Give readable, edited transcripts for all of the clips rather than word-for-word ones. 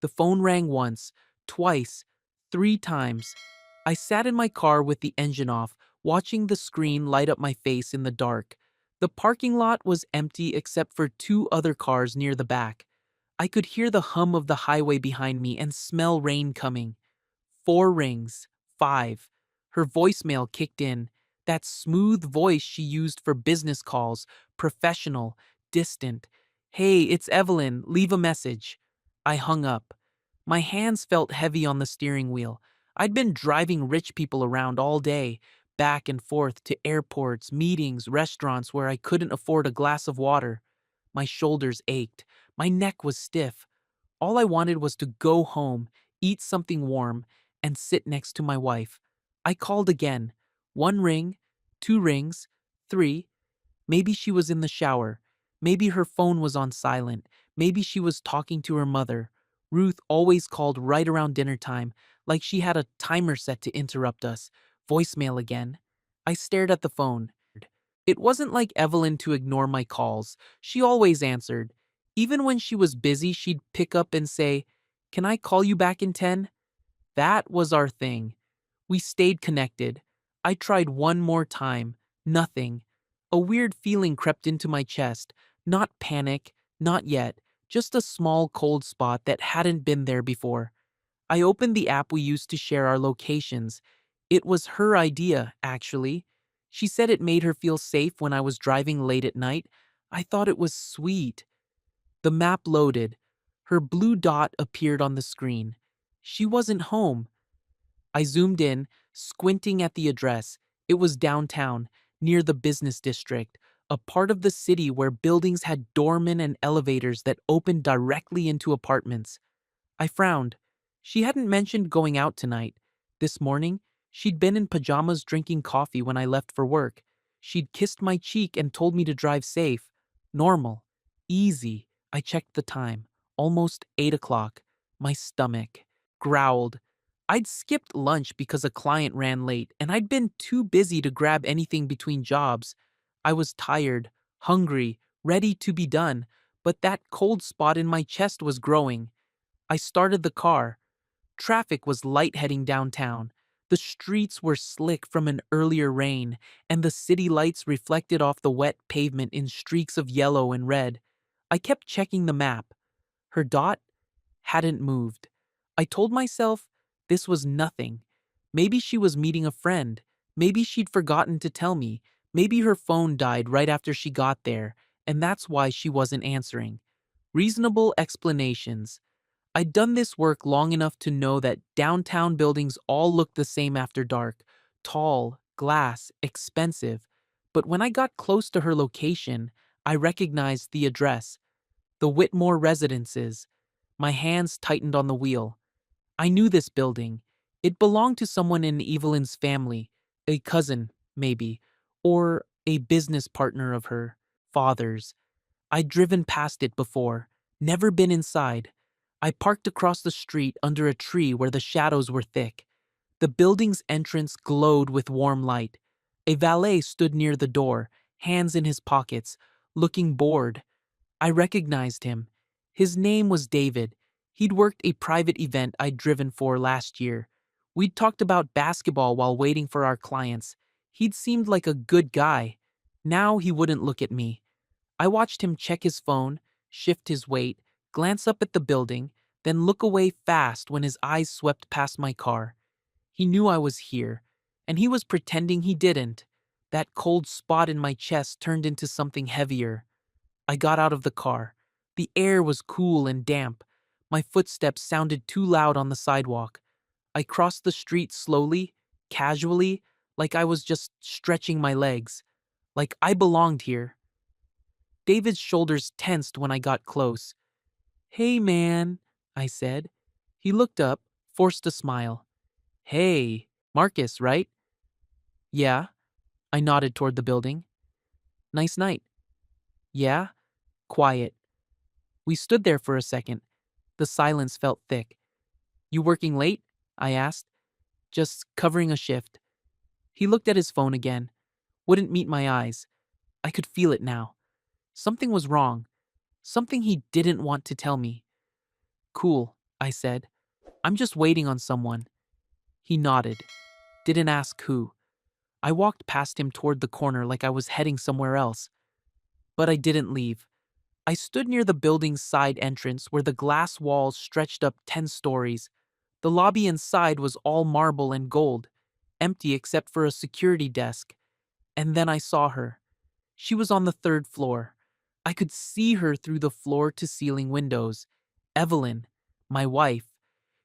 The phone rang once, twice, three times. I sat in my car with the engine off, watching the screen light up my face in the dark. The parking lot was empty except for two other cars near the back. I could hear the hum of the highway behind me and smell rain coming. Four rings. Five. Her voicemail kicked in. That smooth voice she used for business calls, professional, distant. Hey, it's Evelyn, leave a message. I hung up. My hands felt heavy on the steering wheel. I'd been driving rich people around all day, back and forth to airports, meetings, restaurants where I couldn't afford a glass of water. My shoulders ached. My neck was stiff. All I wanted was to go home, eat something warm, and sit next to my wife. I called again. One ring, two rings, three. Maybe she was in the shower. Maybe her phone was on silent. Maybe she was talking to her mother. Ruth always called right around dinner time, like she had a timer set to interrupt us. Voicemail again. I stared at the phone. It wasn't like Evelyn to ignore my calls. She always answered. Even when she was busy, she'd pick up and say, "Can I call you back in 10?" That was our thing. We stayed connected. I tried one more time. Nothing. A weird feeling crept into my chest. Not panic, not yet. Just a small cold spot that hadn't been there before. I opened the app we used to share our locations. It was her idea, actually. She said it made her feel safe when I was driving late at night. I thought it was sweet. The map loaded. Her blue dot appeared on the screen. She wasn't home. I zoomed in, squinting at the address. It was downtown, near the business district, a part of the city where buildings had doormen and elevators that opened directly into apartments. I frowned. She hadn't mentioned going out tonight. This morning, she'd been in pajamas drinking coffee when I left for work. She'd kissed my cheek and told me to drive safe. Normal. Easy. I checked the time. Almost 8 o'clock. My stomach growled. I'd skipped lunch because a client ran late, and I'd been too busy to grab anything between jobs. I was tired, hungry, ready to be done, but that cold spot in my chest was growing. I started the car. Traffic was light heading downtown. The streets were slick from an earlier rain, and the city lights reflected off the wet pavement in streaks of yellow and red. I kept checking the map. Her dot hadn't moved. I told myself this was nothing. Maybe she was meeting a friend. Maybe she'd forgotten to tell me. Maybe her phone died right after she got there, and that's why she wasn't answering. Reasonable explanations. I'd done this work long enough to know that downtown buildings all look the same after dark, tall, glass, expensive. But when I got close to her location, I recognized the address, the Whitmore Residences. My hands tightened on the wheel. I knew this building. It belonged to someone in Evelyn's family, a cousin, maybe, or a business partner of her father's. I'd driven past it before, never been inside. I parked across the street under a tree where the shadows were thick. The building's entrance glowed with warm light. A valet stood near the door, hands in his pockets, looking bored. I recognized him. His name was David. He'd worked a private event I'd driven for last year. We'd talked about basketball while waiting for our clients. He'd seemed like a good guy. Now he wouldn't look at me. I watched him check his phone, shift his weight, glance up at the building, then look away fast when his eyes swept past my car. He knew I was here, and he was pretending he didn't. That cold spot in my chest turned into something heavier. I got out of the car. The air was cool and damp. My footsteps sounded too loud on the sidewalk. I crossed the street slowly, casually, like I was just stretching my legs, like I belonged here. David's shoulders tensed when I got close. "Hey, man," I said. He looked up, forced a smile. "Hey, Marcus, right?" "Yeah." I nodded toward the building. "Nice night." "Yeah." Quiet. We stood there for a second. The silence felt thick. "You working late?" I asked. "Just covering a shift." He looked at his phone again. Wouldn't meet my eyes. I could feel it now. Something was wrong. Something he didn't want to tell me. "Cool," I said. I'm just waiting on someone. He nodded. Didn't ask who. I walked past him toward the corner like I was heading somewhere else. But I didn't leave. I stood near the building's side entrance where the glass walls stretched up 10 stories. The lobby inside was all marble and gold, empty except for a security desk. And then I saw her. She was on the third floor. I could see her through the floor-to-ceiling windows. Evelyn, my wife.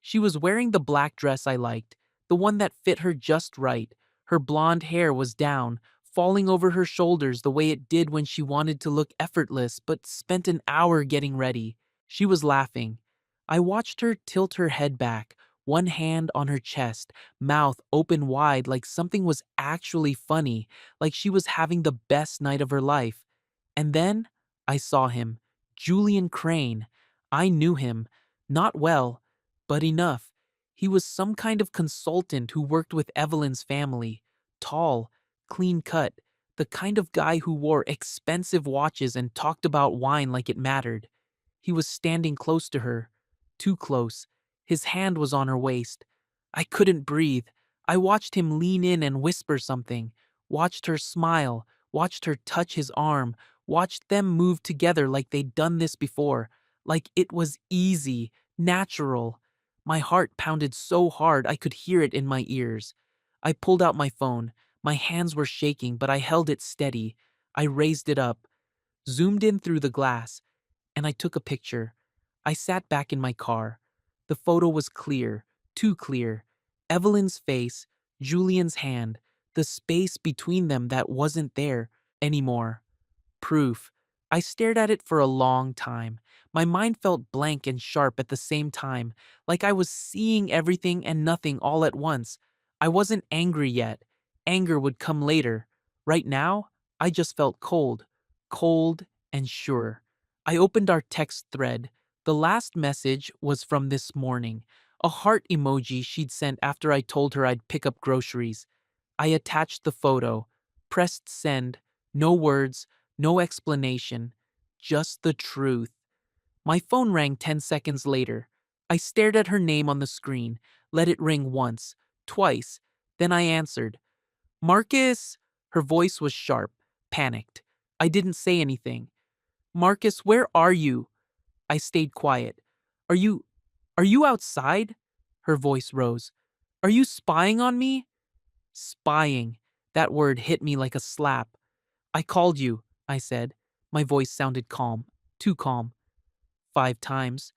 She was wearing the black dress I liked, the one that fit her just right. Her blonde hair was down, falling over her shoulders the way it did when she wanted to look effortless but spent an hour getting ready. She was laughing. I watched her tilt her head back, one hand on her chest, mouth open wide like something was actually funny, like she was having the best night of her life. And then I saw him, Julian Crane. I knew him, not well, but enough. He was some kind of consultant who worked with Evelyn's family. Tall, clean cut, the kind of guy who wore expensive watches and talked about wine like it mattered. He was standing close to her, too close. His hand was on her waist. I couldn't breathe. I watched him lean in and whisper something, watched her smile, watched her touch his arm, watched them move together like they'd done this before, like it was easy, natural. My heart pounded so hard I could hear it in my ears. I pulled out my phone. My hands were shaking, but I held it steady. I raised it up, zoomed in through the glass, and I took a picture. I sat back in my car. The photo was clear, too clear. Evelyn's face, Julian's hand, the space between them that wasn't there anymore. Proof. I stared at it for a long time. My mind felt blank and sharp at the same time, like I was seeing everything and nothing all at once. I wasn't angry yet. Anger would come later. Right now, I just felt cold. Cold and sure. I opened our text thread. The last message was from this morning, a heart emoji she'd sent after I told her I'd pick up groceries. I attached the photo, pressed send, no words, no explanation, just the truth. My phone rang 10 seconds later. I stared at her name on the screen, let it ring once, twice, then I answered. Marcus! Her voice was sharp, panicked. I didn't say anything. Marcus, where are you? I stayed quiet. Are you outside? Her voice rose. Are you spying on me? Spying. That word hit me like a slap. I called you, I said. My voice sounded calm, too calm. 5 times.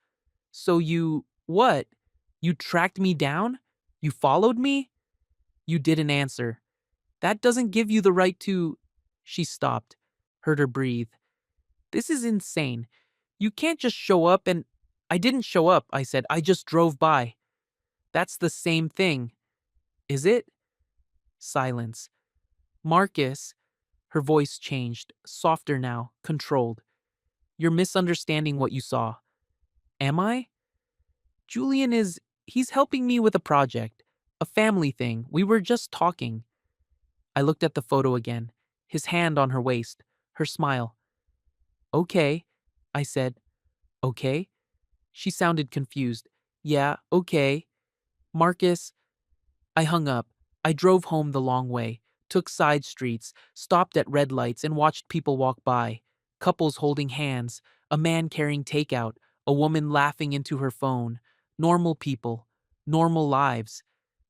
So what? You tracked me down? You followed me? You didn't answer. That doesn't give you the right to... She stopped, heard her breathe. This is insane. You can't just show up and... I didn't show up, I said. I just drove by. That's the same thing. Is it? Silence. Marcus, her voice changed, softer now, controlled. You're misunderstanding what you saw. Am I? He's helping me with a project, a family thing. We were just talking. I looked at the photo again, his hand on her waist, her smile. Okay, I said. Okay? She sounded confused. Yeah, okay. Marcus. I hung up. I drove home the long way, took side streets, stopped at red lights and watched people walk by. Couples holding hands, a man carrying takeout, a woman laughing into her phone. Normal people, normal lives.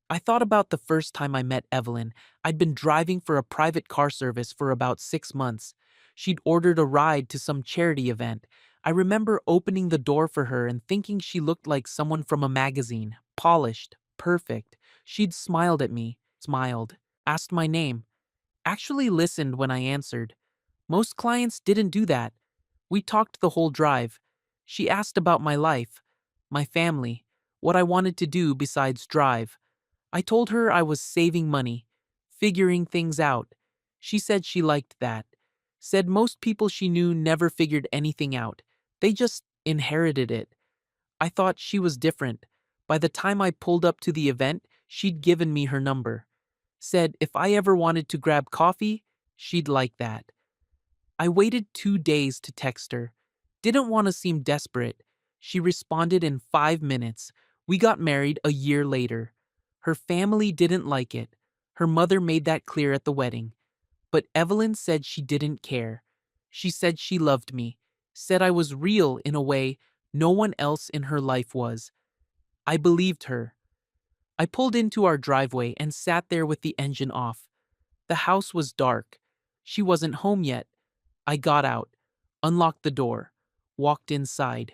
I thought about the first time I met Evelyn. I'd been driving for a private car service for about 6 months. She'd ordered a ride to some charity event. I remember opening the door for her and thinking she looked like someone from a magazine, polished, perfect. She'd smiled at me, smiled, asked my name, actually listened when I answered. Most clients didn't do that. We talked the whole drive. She asked about my life, my family, what I wanted to do besides drive. I told her I was saving money, figuring things out. She said she liked that. Said most people she knew never figured anything out. They just inherited it. I thought she was different. By the time I pulled up to the event, she'd given me her number. Said if I ever wanted to grab coffee, she'd like that. I waited 2 days to text her. Didn't want to seem desperate. She responded in 5 minutes. We got married a year later. Her family didn't like it. Her mother made that clear at the wedding. But Evelyn said she didn't care. She said she loved me, said I was real in a way no one else in her life was. I believed her. I pulled into our driveway and sat there with the engine off. The house was dark. She wasn't home yet. I got out, unlocked the door, walked inside.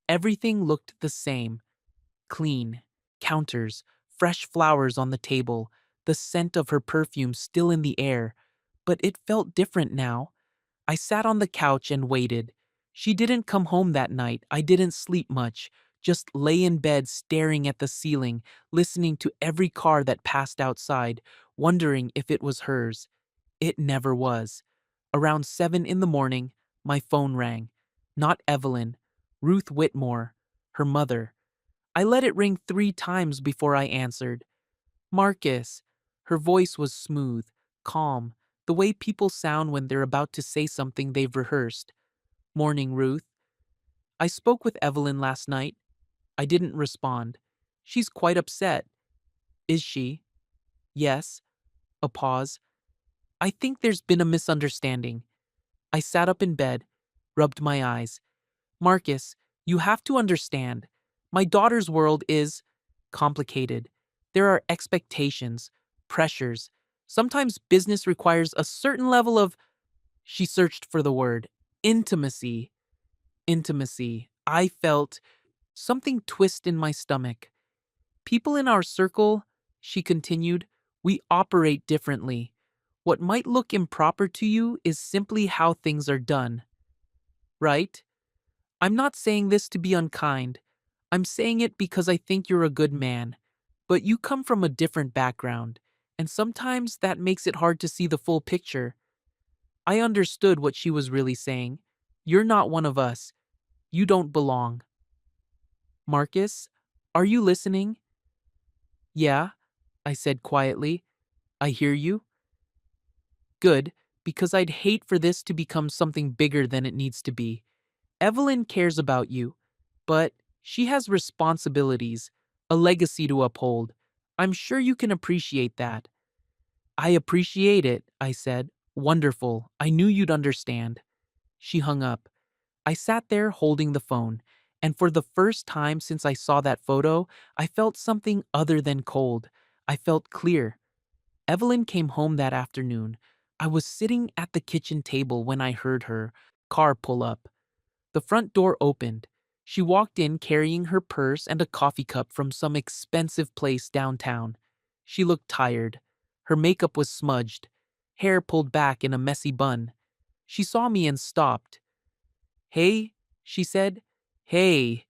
Everything looked the same. Clean. Counters, fresh flowers on the table, the scent of her perfume still in the air. But it felt different now. I sat on the couch and waited. She didn't come home that night. I didn't sleep much, just lay in bed staring at the ceiling, listening to every car that passed outside, wondering if it was hers. It never was. Around 7 in the morning, my phone rang. Not Evelyn, Ruth Whitmore, her mother. I let it ring 3 times before I answered. Marcus. Her voice was smooth, calm, the way people sound when they're about to say something they've rehearsed. Morning, Ruth. I spoke with Evelyn last night. I didn't respond. She's quite upset. Is she? Yes. A pause. I think there's been a misunderstanding. I sat up in bed, rubbed my eyes. Marcus, you have to understand. My daughter's world is complicated. There are expectations, pressures. Sometimes business requires a certain level of, she searched for the word, intimacy. Intimacy. I felt something twist in my stomach. People in our circle, she continued, we operate differently. What might look improper to you is simply how things are done. Right? I'm not saying this to be unkind. I'm saying it because I think you're a good man. But you come from a different background, and sometimes that makes it hard to see the full picture. I understood what she was really saying. You're not one of us. You don't belong. Marcus, are you listening? Yeah, I said quietly. I hear you. Good, because I'd hate for this to become something bigger than it needs to be. Evelyn cares about you, but she has responsibilities, a legacy to uphold. I'm sure you can appreciate that. I appreciate it, I said. Wonderful. I knew you'd understand. She hung up. I sat there holding the phone, and for the first time since I saw that photo, I felt something other than cold. I felt clear. Evelyn came home that afternoon. I was sitting at the kitchen table when I heard her car pull up. The front door opened. She walked in carrying her purse and a coffee cup from some expensive place downtown. She looked tired. Her makeup was smudged, hair pulled back in a messy bun. She saw me and stopped. Hey, she said. Hey.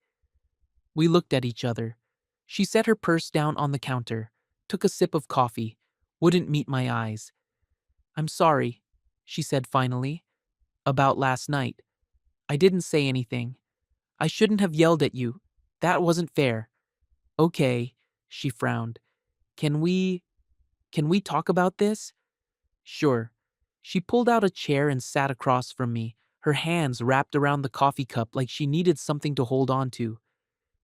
We looked at each other. She set her purse down on the counter, took a sip of coffee, wouldn't meet my eyes. I'm sorry, she said finally. About last night. I didn't say anything. I shouldn't have yelled at you. That wasn't fair. Okay, she frowned. Can we talk about this? Sure. She pulled out a chair and sat across from me, her hands wrapped around the coffee cup like she needed something to hold on to.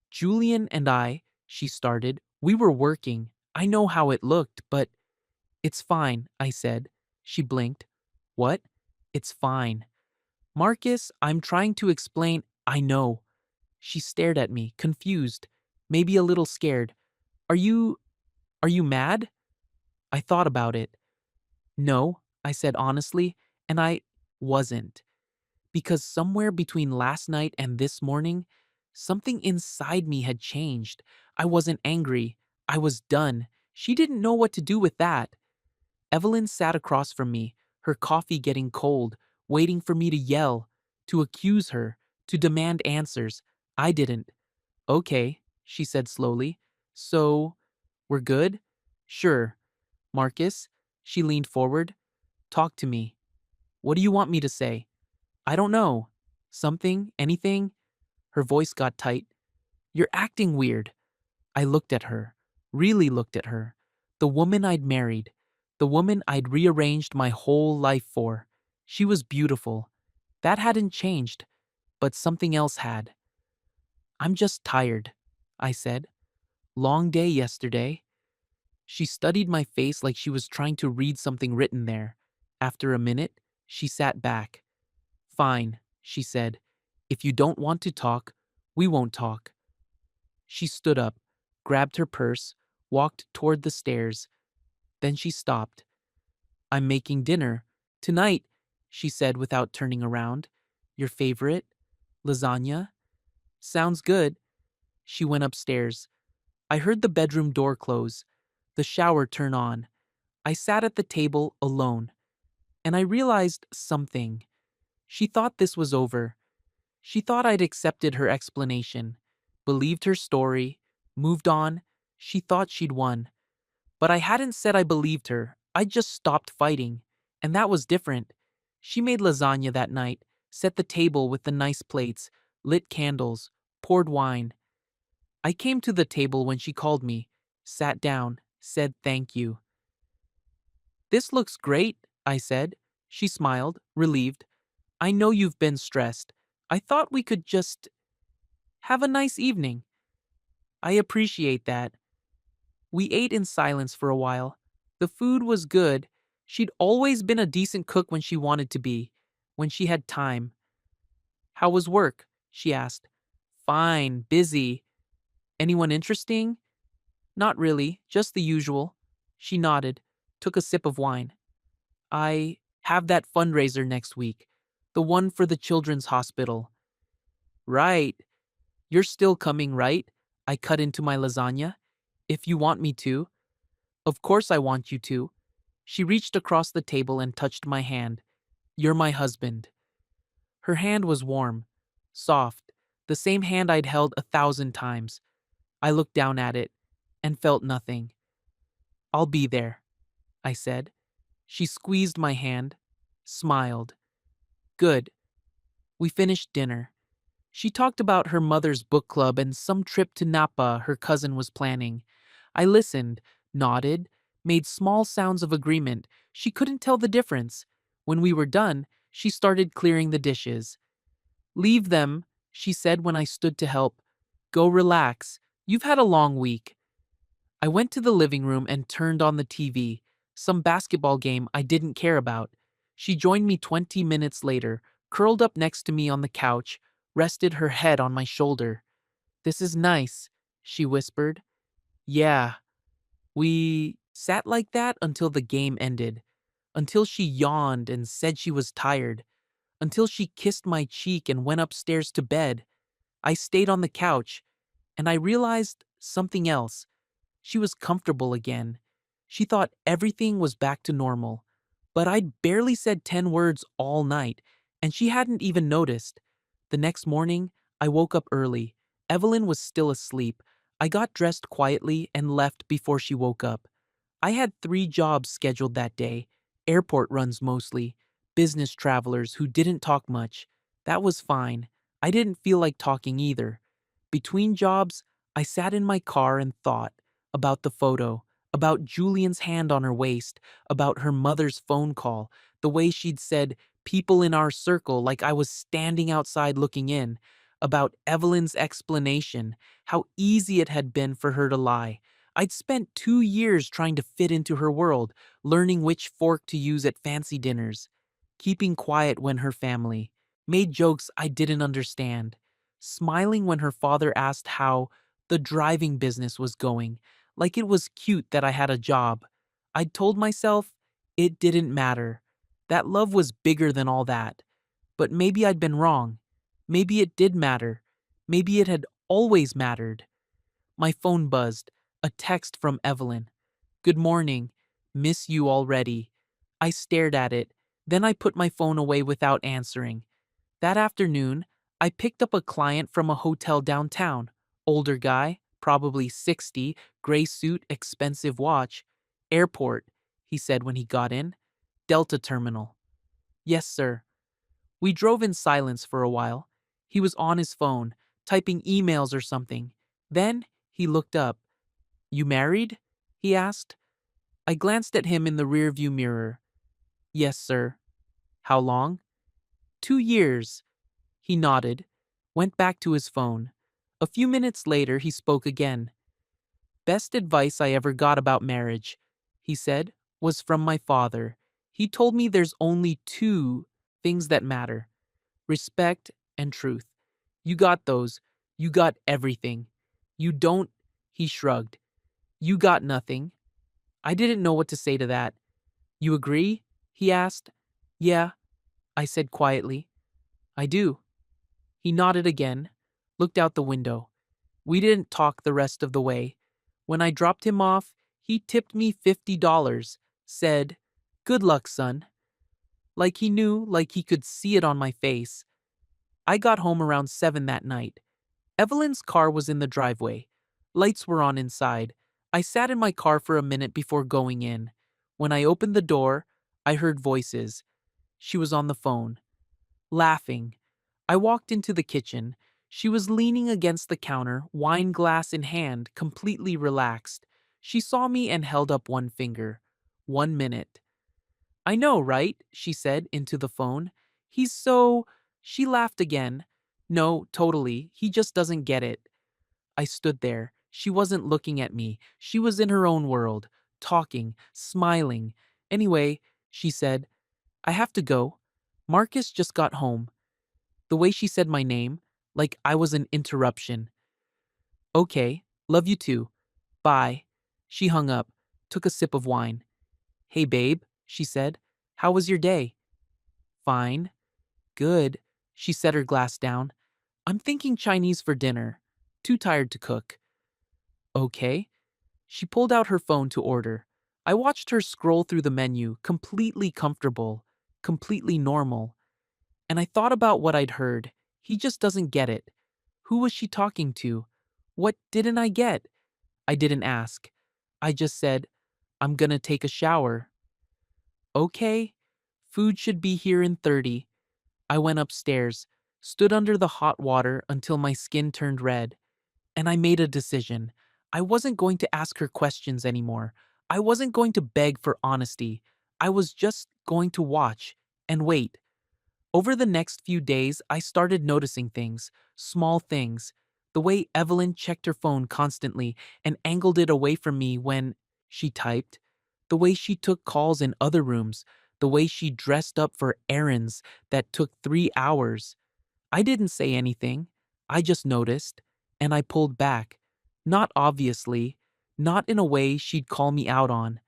Julian and I, she started, we were working. I know how it looked, but it's fine, I said. She blinked. What? It's fine. Marcus, I'm trying to explain. I know. She stared at me, confused, maybe a little scared. Are you mad? I thought about it. No, I said honestly, and I wasn't. Because somewhere between last night and this morning, something inside me had changed. I wasn't angry. I was done. She didn't know what to do with that. Evelyn sat across from me, her coffee getting cold, waiting for me to yell, to accuse her, to demand answers. I didn't. Okay, she said slowly. So, we're good? Sure. Marcus, she leaned forward. Talk to me. What do you want me to say? I don't know. Something? Anything? Her voice got tight. You're acting weird. I looked at her, really looked at her. The woman I'd married, the woman I'd rearranged my whole life for. She was beautiful. That hadn't changed, but something else had. I'm just tired, I said. Long day yesterday. She studied my face like she was trying to read something written there. After a minute, she sat back. Fine, she said. If you don't want to talk, we won't talk. She stood up, grabbed her purse, walked toward the stairs. Then she stopped. I'm making dinner. Tonight, she said without turning around. Your favorite? Lasagna? Sounds good. She went upstairs. I heard the bedroom door close, the shower turn on. I sat at the table alone, and I realized something. She thought this was over. She thought I'd accepted her explanation, believed her story, moved on. She thought she'd won. But I hadn't said I believed her. I just stopped fighting. And that was different. She made lasagna that night, set the table with the nice plates, lit candles, poured wine. I came to the table when she called me, sat down, said thank you. This looks great, I said. She smiled, relieved. I know you've been stressed. I thought we could just have a nice evening. I appreciate that. We ate in silence for a while. The food was good. She'd always been a decent cook when she wanted to be, when she had time. How was work? She asked. Fine, busy. Anyone interesting? Not really, just the usual. She nodded, took a sip of wine. I have that fundraiser next week, the one for the children's hospital. Right. You're still coming, right? I cut into my lasagna. If you want me to. Of course I want you to. She reached across the table and touched my hand. You're my husband. Her hand was warm, soft, the same hand I'd held 1,000 times. I looked down at it and felt nothing. I'll be there, I said. She squeezed my hand, smiled. Good. We finished dinner. She talked about her mother's book club and some trip to Napa her cousin was planning. I listened, nodded, made small sounds of agreement. She couldn't tell the difference. When we were done, she started clearing the dishes. Leave them, she said when I stood to help. Go relax. You've had a long week. I went to the living room and turned on the TV, some basketball game I didn't care about. She joined me 20 minutes later, curled up next to me on the couch, rested her head on my shoulder. This is nice, she whispered. Yeah. We sat like that until the game ended, until she yawned and said she was tired, until she kissed my cheek and went upstairs to bed. I stayed on the couch, and I realized something else. She was comfortable again. She thought everything was back to normal. But I'd barely said 10 words all night, and she hadn't even noticed. The next morning, I woke up early. Evelyn was still asleep. I got dressed quietly and left before she woke up. I had 3 jobs scheduled that day. Airport runs mostly. Business travelers who didn't talk much. That was fine. I didn't feel like talking either. Between jobs, I sat in my car and thought about the photo, about Julian's hand on her waist, about her mother's phone call, the way she'd said, people in our circle, like I was standing outside looking in, about Evelyn's explanation, how easy it had been for her to lie. I'd spent 2 years trying to fit into her world, learning which fork to use at fancy dinners, keeping quiet when her family made jokes I didn't understand, smiling when her father asked how the driving business was going, like it was cute that I had a job. I'd told myself it didn't matter, that love was bigger than all that. But maybe I'd been wrong. Maybe it did matter. Maybe it had always mattered. My phone buzzed, a text from Evelyn. Good morning. Miss you already. I stared at it. Then I put my phone away without answering. That afternoon, I picked up a client from a hotel downtown. Older guy, probably 60, gray suit, expensive watch. Airport, he said when he got in. Delta Terminal. Yes, sir. We drove in silence for a while. He was on his phone, typing emails or something. Then he looked up. You married? He asked. I glanced at him in the rearview mirror. Yes, sir. How long? 2 years. He nodded, went back to his phone. A few minutes later, he spoke again. Best advice I ever got about marriage, he said, was from my father. He told me there's only two things that matter: respect and truth. You got those. You got everything. You don't, he shrugged. You got nothing. I didn't know what to say to that. You agree? He asked. Yeah, I said quietly. I do. He nodded again, looked out the window. We didn't talk the rest of the way. When I dropped him off, he tipped me $50, said, "Good luck, son." Like he knew, like he could see it on my face. I got home around 7 that night. Evelyn's car was in the driveway. Lights were on inside. I sat in my car for a minute before going in. When I opened the door, I heard voices. She was on the phone, laughing. I walked into the kitchen. She was leaning against the counter, wine glass in hand, completely relaxed. She saw me and held up one finger. 1 minute. I know, right? She said into the phone. He's so. She laughed again. No, totally. He just doesn't get it. I stood there. She wasn't looking at me. She was in her own world, talking, smiling. Anyway, she said, I have to go. Marcus just got home. The way she said my name, like I was an interruption. Okay, love you too. Bye. She hung up, took a sip of wine. Hey babe, she said. How was your day? Fine. Good. She set her glass down. I'm thinking Chinese for dinner. Too tired to cook. Okay. She pulled out her phone to order. I watched her scroll through the menu, completely comfortable, completely normal. And I thought about what I'd heard. He just doesn't get it. Who was she talking to? What didn't I get? I didn't ask. I just said, I'm gonna take a shower. Okay. Food should be here in 30. I went upstairs, stood under the hot water until my skin turned red, and I made a decision. I wasn't going to ask her questions anymore. I wasn't going to beg for honesty. I was just going to watch and wait. Over the next few days, I started noticing things, small things. The way Evelyn checked her phone constantly and angled it away from me when she typed. The way she took calls in other rooms. The way she dressed up for errands that took 3 hours. I didn't say anything. I just noticed, and I pulled back. Not obviously, not in a way she'd call me out on.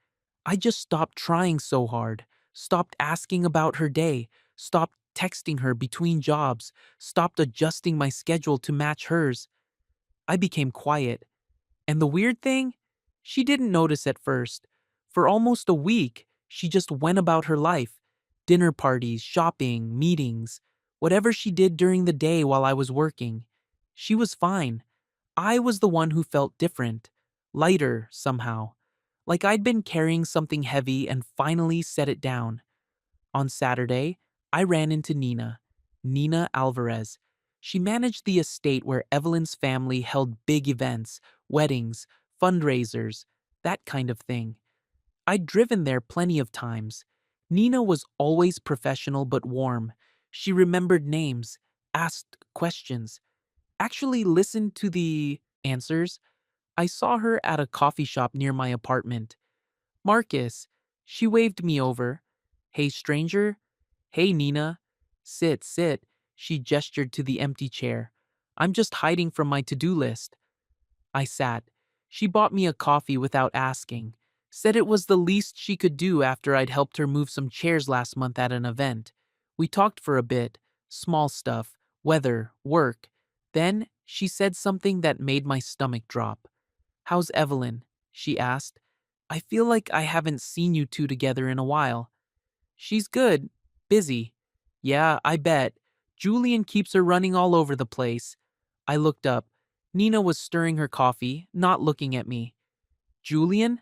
I just stopped trying so hard, stopped asking about her day, stopped texting her between jobs, stopped adjusting my schedule to match hers. I became quiet. And the weird thing? She didn't notice at first. For almost a week, she just went about her life. Dinner parties, shopping, meetings, whatever she did during the day while I was working. She was fine. I was the one who felt different, lighter somehow. Like I'd been carrying something heavy and finally set it down. On Saturday, I ran into Nina Alvarez. She managed the estate where Evelyn's family held big events, weddings, fundraisers, that kind of thing. I'd driven there plenty of times. Nina was always professional but warm. She remembered names, asked questions, actually listened to the answers. I saw her at a coffee shop near my apartment. Marcus. She waved me over. Hey, stranger. Hey, Nina. Sit, sit. She gestured to the empty chair. I'm just hiding from my to-do list. I sat. She bought me a coffee without asking. Said it was the least she could do after I'd helped her move some chairs last month at an event. We talked for a bit. Small stuff. Weather. Work. Then she said something that made my stomach drop. How's Evelyn? She asked. I feel like I haven't seen you two together in a while. She's good. Busy. Yeah, I bet. Julian keeps her running all over the place. I looked up. Nina was stirring her coffee, not looking at me. Julian?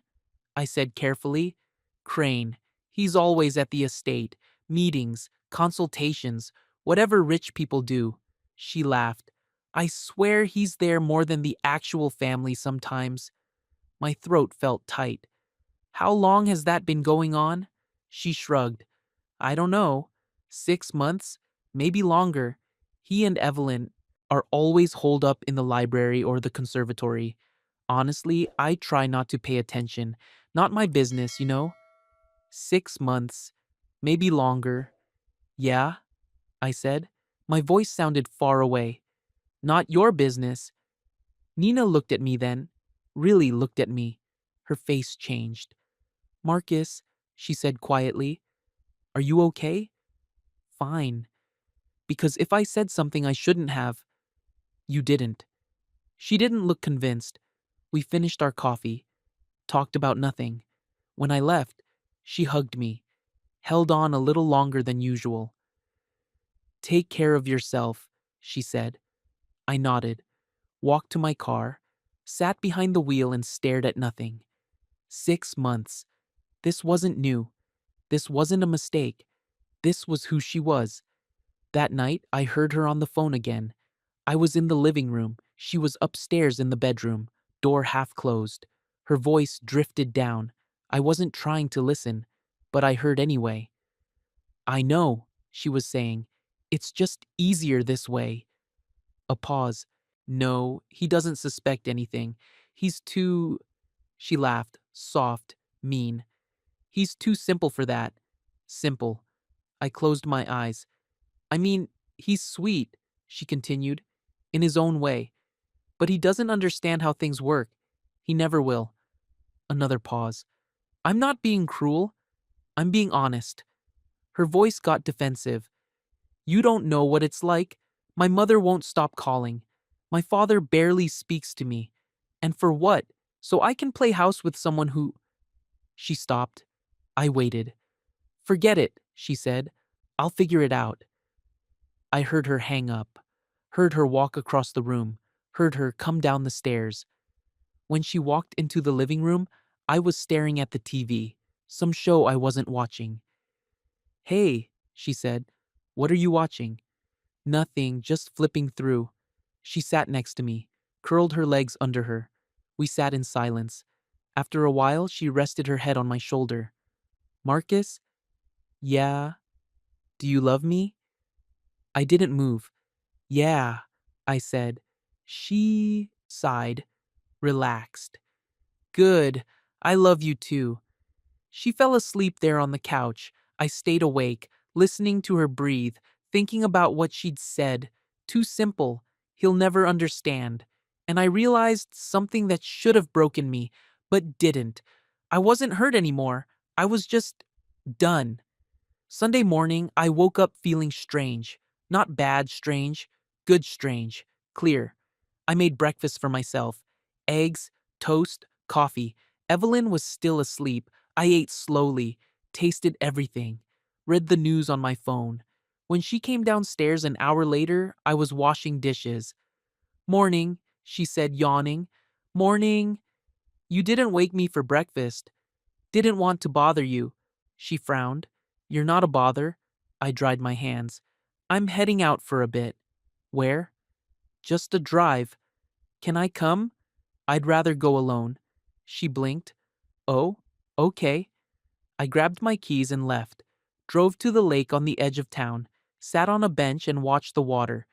I said carefully. Crane. He's always at the estate. Meetings, consultations, whatever rich people do. She laughed. I swear he's there more than the actual family sometimes. My throat felt tight. How long has that been going on? She shrugged. I don't know. 6 months? Maybe longer. He and Evelyn. are always holed up in the library or the conservatory. Honestly, I try not to pay attention. Not my business, you know? 6 months, maybe longer. Yeah, I said. My voice sounded far away. Not your business. Nina looked at me then. Really looked at me. Her face changed. Marcus, she said quietly, are you okay? Fine. Because if I said something I shouldn't have, you didn't. She didn't look convinced. We finished our coffee, talked about nothing. When I left, she hugged me, held on a little longer than usual. Take care of yourself, she said. I nodded, walked to my car, sat behind the wheel and stared at nothing. 6 months. This wasn't new. This wasn't a mistake. This was who she was. That night, I heard her on the phone again. I was in the living room. She was upstairs in the bedroom, door half closed. Her voice drifted down. I wasn't trying to listen, but I heard anyway. I know, she was saying. It's just easier this way. A pause. No, he doesn't suspect anything. He's too. She laughed, soft, mean. He's too simple for that. Simple. I closed my eyes. I mean, he's sweet, she continued, in his own way. But he doesn't understand how things work. He never will. Another pause. I'm not being cruel. I'm being honest. Her voice got defensive. You don't know what it's like. My mother won't stop calling. My father barely speaks to me. And for what? So I can play house with someone who. She stopped. I waited. Forget it, she said. I'll figure it out. I heard her hang up, heard her walk across the room, heard her come down the stairs. When she walked into the living room, I was staring at the TV, some show I wasn't watching. Hey, she said, what are you watching? Nothing, just flipping through. She sat next to me, curled her legs under her. We sat in silence. After a while, she rested her head on my shoulder. Marcus? Yeah. Do you love me? I didn't move. Yeah, I said. She sighed, relaxed. Good. I love you too. She fell asleep there on the couch. I stayed awake, listening to her breathe, thinking about what she'd said. Too simple. He'll never understand. And I realized something that should have broken me, but didn't. I wasn't hurt anymore. I was just done. Sunday morning, I woke up feeling strange. Not bad strange, good strange, clear. I made breakfast for myself. Eggs, toast, coffee. Evelyn was still asleep. I ate slowly, tasted everything, read the news on my phone. When she came downstairs an hour later, I was washing dishes. Morning, she said, yawning. Morning. You didn't wake me for breakfast. Didn't want to bother you. She frowned. You're not a bother. I dried my hands. I'm heading out for a bit. Where? Just a drive. Can I come? I'd rather go alone. She blinked. Oh, okay. I grabbed my keys and left. Drove to the lake on the edge of town. Sat on a bench and watched the water.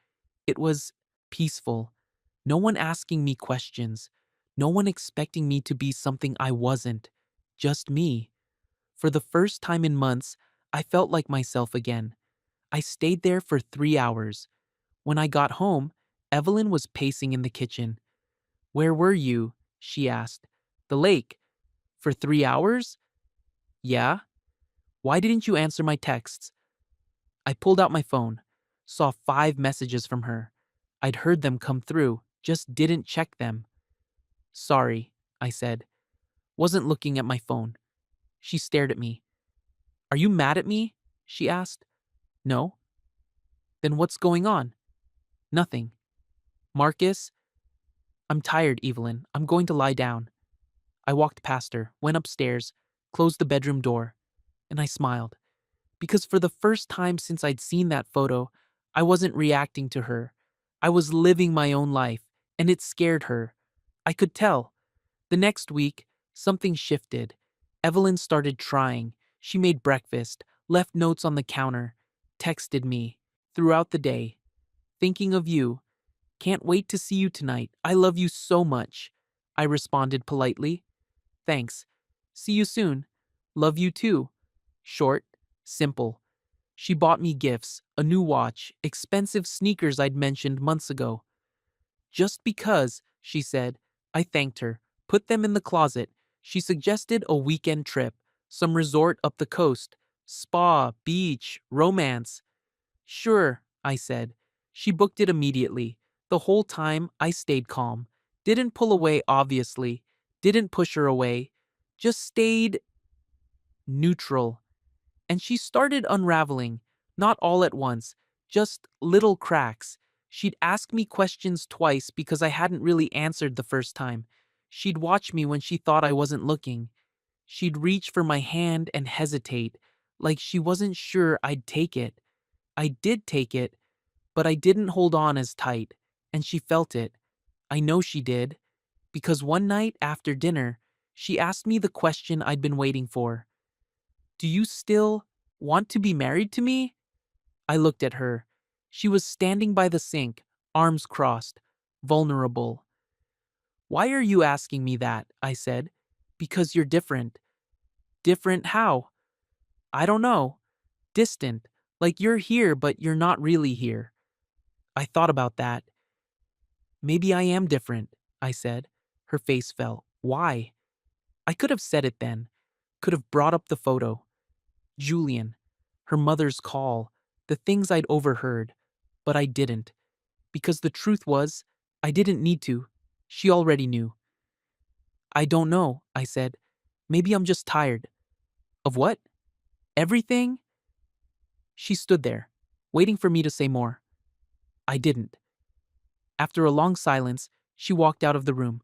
It was peaceful. No one asking me questions. No one expecting me to be something I wasn't. Just me. For the first time in months, I felt like myself again. I stayed there for 3 hours. When I got home, Evelyn was pacing in the kitchen. Where were you? She asked. The lake. For 3 hours? Yeah. Why didn't you answer my texts? I pulled out my phone, saw 5 messages from her. I'd heard them come through, just didn't check them. Sorry, I said. Wasn't looking at my phone. She stared at me. Are you mad at me? She asked. No. Then what's going on? Nothing. Marcus? I'm tired, Evelyn. I'm going to lie down. I walked past her, went upstairs, closed the bedroom door, and I smiled. Because for the first time since I'd seen that photo, I wasn't reacting to her. I was living my own life, and it scared her. I could tell. The next week, something shifted. Evelyn started trying. She made breakfast, left notes on the counter, texted me throughout the day. Thinking of you. Can't wait to see you tonight. I love you so much. I responded politely. Thanks. See you soon. Love you too. Short, simple. She bought me gifts, a new watch, expensive sneakers I'd mentioned months ago. Just because, she said. I thanked her, put them in the closet. She suggested a weekend trip, some resort up the coast, spa, beach, romance. Sure, I said. She booked it immediately. The whole time, I stayed calm. Didn't pull away, obviously. Didn't push her away. Just stayed neutral. And she started unraveling, not all at once, just little cracks. She'd ask me questions twice because I hadn't really answered the first time. She'd watch me when she thought I wasn't looking. She'd reach for my hand and hesitate, like she wasn't sure I'd take it. I did take it, but I didn't hold on as tight, and she felt it. I know she did, because one night after dinner, she asked me the question I'd been waiting for. Do you still want to be married to me? I looked at her. She was standing by the sink, arms crossed, vulnerable. Why are you asking me that? I said. Because you're different. Different how? I don't know. Distant. Like you're here, but you're not really here. I thought about that. Maybe I am different, I said. Her face fell. Why? I could have said it then. Could have brought up the photo. Julian. Her mother's call. The things I'd overheard. But I didn't. Because the truth was, I didn't need to. She already knew. I don't know, I said. Maybe I'm just tired. Of what? Everything? She stood there, waiting for me to say more. I didn't. After a long silence, she walked out of the room.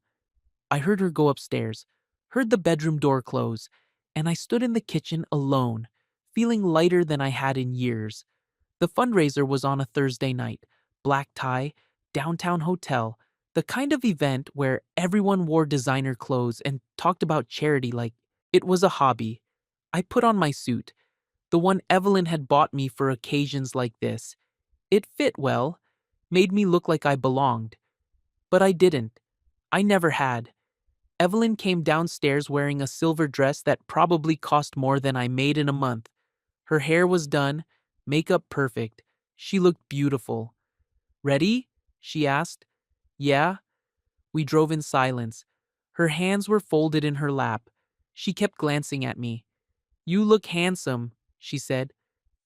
I heard her go upstairs, heard the bedroom door close, and I stood in the kitchen alone, feeling lighter than I had in years. The fundraiser was on a Thursday night, black tie, downtown hotel, the kind of event where everyone wore designer clothes and talked about charity like it was a hobby. I put on my suit, the one Evelyn had bought me for occasions like this. It fit well, made me look like I belonged. But I didn't. I never had. Evelyn came downstairs wearing a silver dress that probably cost more than I made in a month. Her hair was done, makeup perfect. She looked beautiful. Ready? She asked. Yeah. We drove in silence. Her hands were folded in her lap. She kept glancing at me. You look handsome, she said.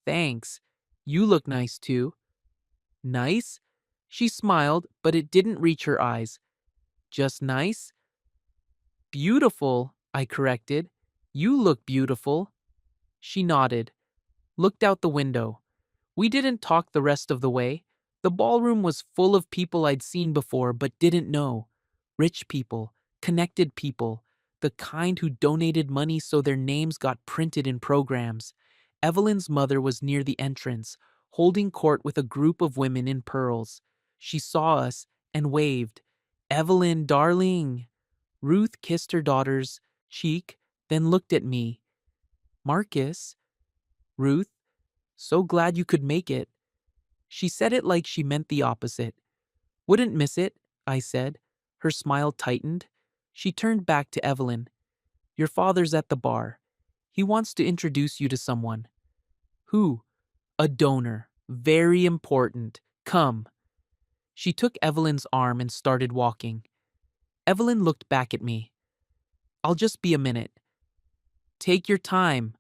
Thanks. You look nice too. Nice? She smiled, but it didn't reach her eyes. Just nice? Beautiful, I corrected. You look beautiful. She nodded, looked out the window. We didn't talk the rest of the way. The ballroom was full of people I'd seen before but didn't know. Rich people, connected people, the kind who donated money so their names got printed in programs. Evelyn's mother was near the entrance, holding court with a group of women in pearls. She saw us and waved. Evelyn, darling. Ruth kissed her daughter's cheek, then looked at me. Marcus. Ruth, so glad you could make it. She said it like she meant the opposite. Wouldn't miss it, I said. Her smile tightened. She turned back to Evelyn. Your father's at the bar. He wants to introduce you to someone. Who? A donor. Very important. Come. She took Evelyn's arm and started walking. Evelyn looked back at me. I'll just be a minute. Take your time.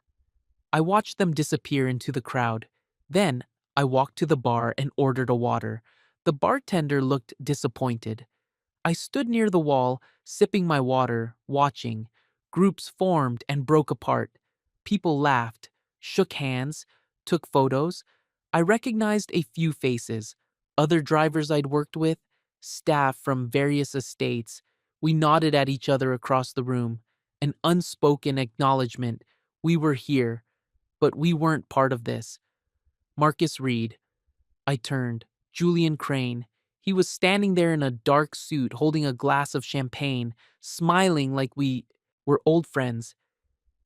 I watched them disappear into the crowd. Then, I walked to the bar and ordered a water. The bartender looked disappointed. I stood near the wall, sipping my water, watching. Groups formed and broke apart. People laughed, shook hands, took photos. I recognized a few faces. Other drivers I'd worked with, staff from various estates. We nodded at each other across the room. An unspoken acknowledgement. We were here, but we weren't part of this. Marcus Reed. I turned. Julian Crane. He was standing there in a dark suit, holding a glass of champagne, smiling like we were old friends.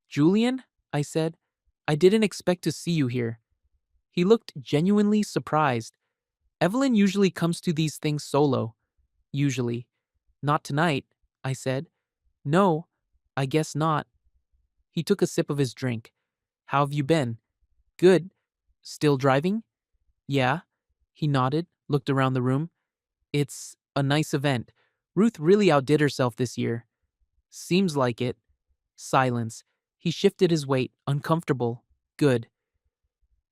Julian? I said. I didn't expect to see you here. He looked genuinely surprised. Evelyn usually comes to these things solo. Usually. Not tonight, I said. No, I guess not. He took a sip of his drink. How have you been? Good. Still driving? Yeah. He nodded, looked around the room. It's a nice event. Ruth really outdid herself this year. Seems like it. Silence. He shifted his weight, uncomfortable. Good.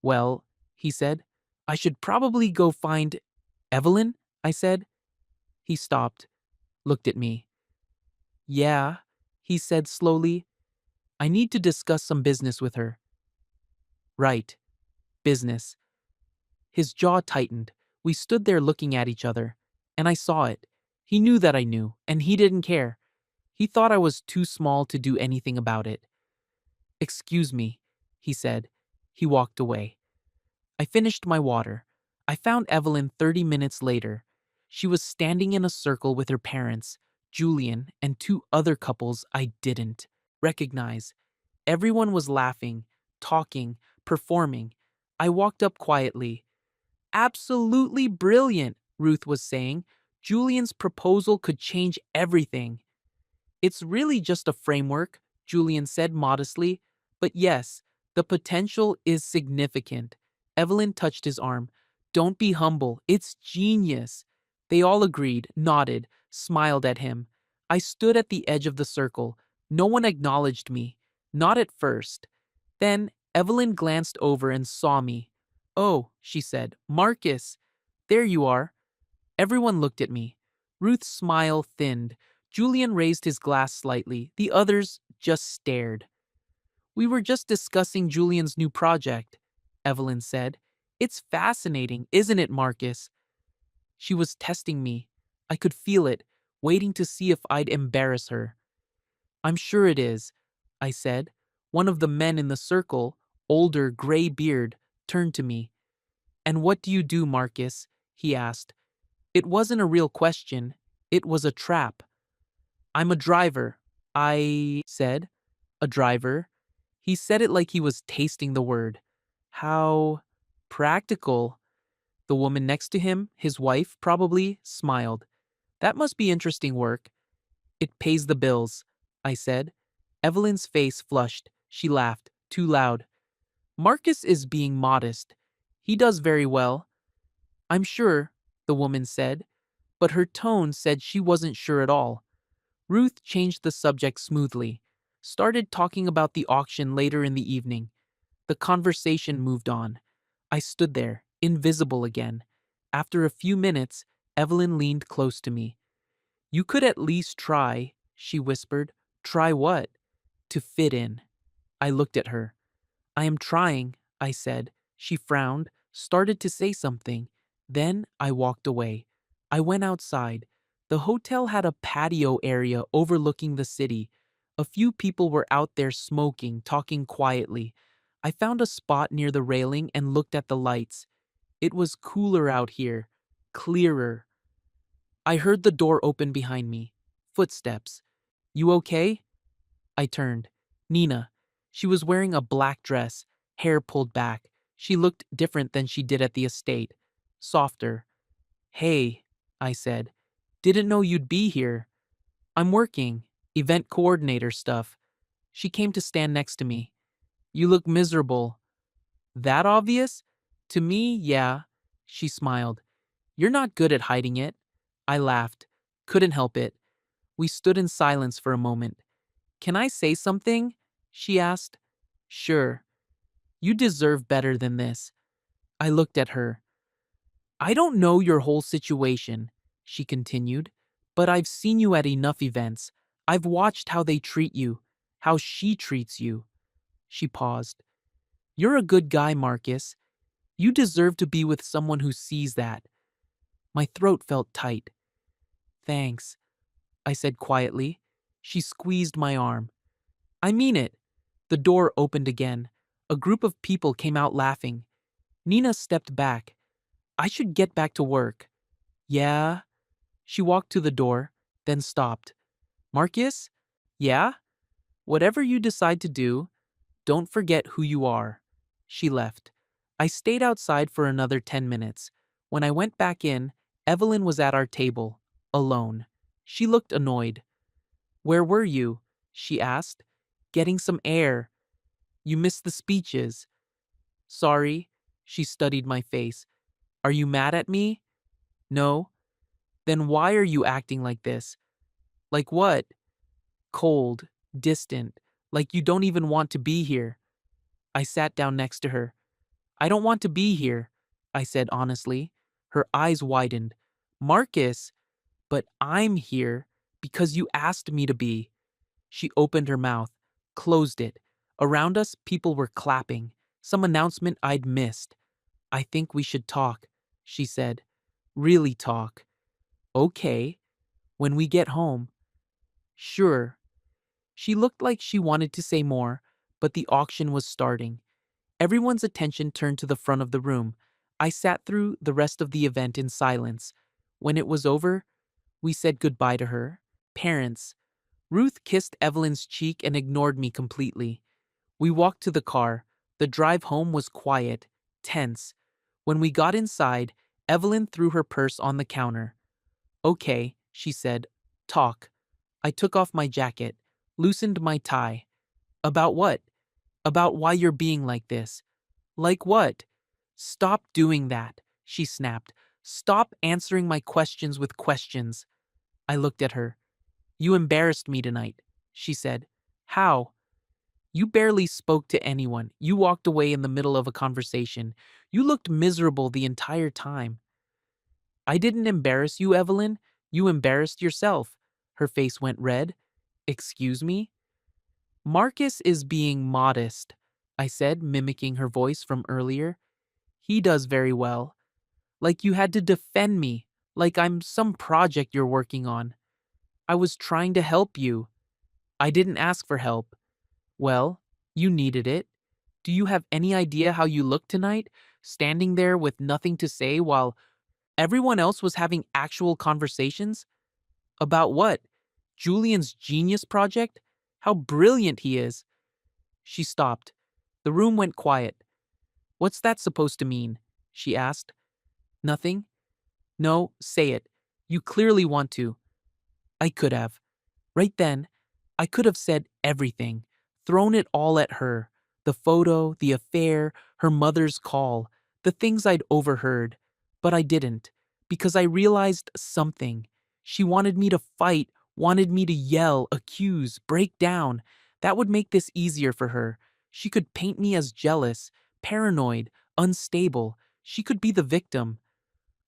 Well, he said, I should probably go find Evelyn, I said. He stopped, looked at me. Yeah, he said slowly. I need to discuss some business with her. Right. Business. His jaw tightened. We stood there looking at each other, and I saw it. He knew that I knew, and he didn't care. He thought I was too small to do anything about it. Excuse me, he said. He walked away. I finished my water. I found Evelyn 30 minutes later. She was standing in a circle with her parents, Julian, and two other couples I didn't recognize. Everyone was laughing, talking, performing. I walked up quietly. Absolutely brilliant, Ruth was saying. Julian's proposal could change everything. It's really just a framework, Julian said modestly. But yes, the potential is significant. Evelyn touched his arm. Don't be humble. It's genius. They all agreed, nodded, smiled at him. I stood at the edge of the circle. No one acknowledged me. Not at first. Then Evelyn glanced over and saw me. Oh, she said, Marcus. There you are. Everyone looked at me. Ruth's smile thinned. Julian raised his glass slightly. The others just stared. We were just discussing Julian's new project, Evelyn said. It's fascinating, isn't it, Marcus? She was testing me. I could feel it, waiting to see if I'd embarrass her. I'm sure it is, I said. One of the men in the circle, older, gray beard, turned to me. And what do you do, Marcus? He asked. It wasn't a real question. It was a trap. I'm a driver, I said. A driver? He said it like he was tasting the word. How practical. The woman next to him, his wife, probably, smiled. That must be interesting work. It pays the bills, I said. Evelyn's face flushed. She laughed, too loud. Marcus is being modest. He does very well. I'm sure, the woman said, but her tone said she wasn't sure at all. Ruth changed the subject smoothly, started talking about the auction later in the evening. The conversation moved on. I stood there, invisible again. After a few minutes, Evelyn leaned close to me. You could at least try, she whispered. Try what? To fit in. I looked at her. I am trying, I said. She frowned, started to say something. Then I walked away. I went outside. The hotel had a patio area overlooking the city. A few people were out there smoking, talking quietly. I found a spot near the railing and looked at the lights. It was cooler out here, clearer. I heard the door open behind me. Footsteps. You okay? I turned. Nina. She was wearing a black dress, hair pulled back. She looked different than she did at the estate. Softer. Hey, I said. Didn't know you'd be here. I'm working. Event coordinator stuff. She came to stand next to me. You look miserable. That obvious? To me, yeah. She smiled. You're not good at hiding it. I laughed. Couldn't help it. We stood in silence for a moment. Can I say something? She asked. Sure. You deserve better than this. I looked at her. I don't know your whole situation, she continued, but I've seen you at enough events. I've watched how they treat you, how she treats you. She paused. You're a good guy, Marcus. You deserve to be with someone who sees that. My throat felt tight. Thanks, I said quietly. She squeezed my arm. I mean it. The door opened again. A group of people came out laughing. Nina stepped back. I should get back to work. Yeah? She walked to the door, then stopped. Marcus? Yeah? Whatever you decide to do, don't forget who you are. She left. I stayed outside for another 10 minutes. When I went back in, Evelyn was at our table, alone. She looked annoyed. "Where were you?" she asked. "Getting some air. You missed the speeches." "Sorry." She studied my face. "Are you mad at me?" "No." "Then why are you acting like this?" "Like what?" "Cold, distant, like you don't even want to be here." I sat down next to her. "I don't want to be here," I said honestly. Her eyes widened. "Marcus, but I'm here because you asked me to be." She opened her mouth, closed it. Around us, people were clapping. Some announcement I'd missed. "I think we should talk," she said. "Really talk." "Okay. When we get home." "Sure." She looked like she wanted to say more, but the auction was starting. Everyone's attention turned to the front of the room. I sat through the rest of the event in silence. When it was over, we said goodbye to her parents. Ruth kissed Evelyn's cheek and ignored me completely. We walked to the car. The drive home was quiet, tense. When we got inside, Evelyn threw her purse on the counter. "Okay," she said. "Talk." I took off my jacket, loosened my tie. "About what?" "About why you're being like this." "Like what?" "Stop doing that," she snapped. "Stop answering my questions with questions." I looked at her. "You embarrassed me tonight," she said. "How?" "You barely spoke to anyone. You walked away in the middle of a conversation. You looked miserable the entire time." "I didn't embarrass you, Evelyn. You embarrassed yourself." Her face went red. "Excuse me?" "Marcus is being modest," I said, mimicking her voice from earlier. "He does very well. Like you had to defend me, like I'm some project you're working on." "I was trying to help you." "I didn't ask for help." "Well, you needed it. Do you have any idea how you looked tonight, standing there with nothing to say while everyone else was having actual conversations?" "About what? Julian's genius project? How brilliant he is." She stopped. The room went quiet. "What's that supposed to mean?" she asked. "Nothing." "No, say it. You clearly want to." I could have. Right then, I could have said everything, thrown it all at her. The photo, the affair, her mother's call, the things I'd overheard. But I didn't, because I realized something. She wanted me to fight, wanted me to yell, accuse, break down. That would make this easier for her. She could paint me as jealous, paranoid, unstable. She could be the victim.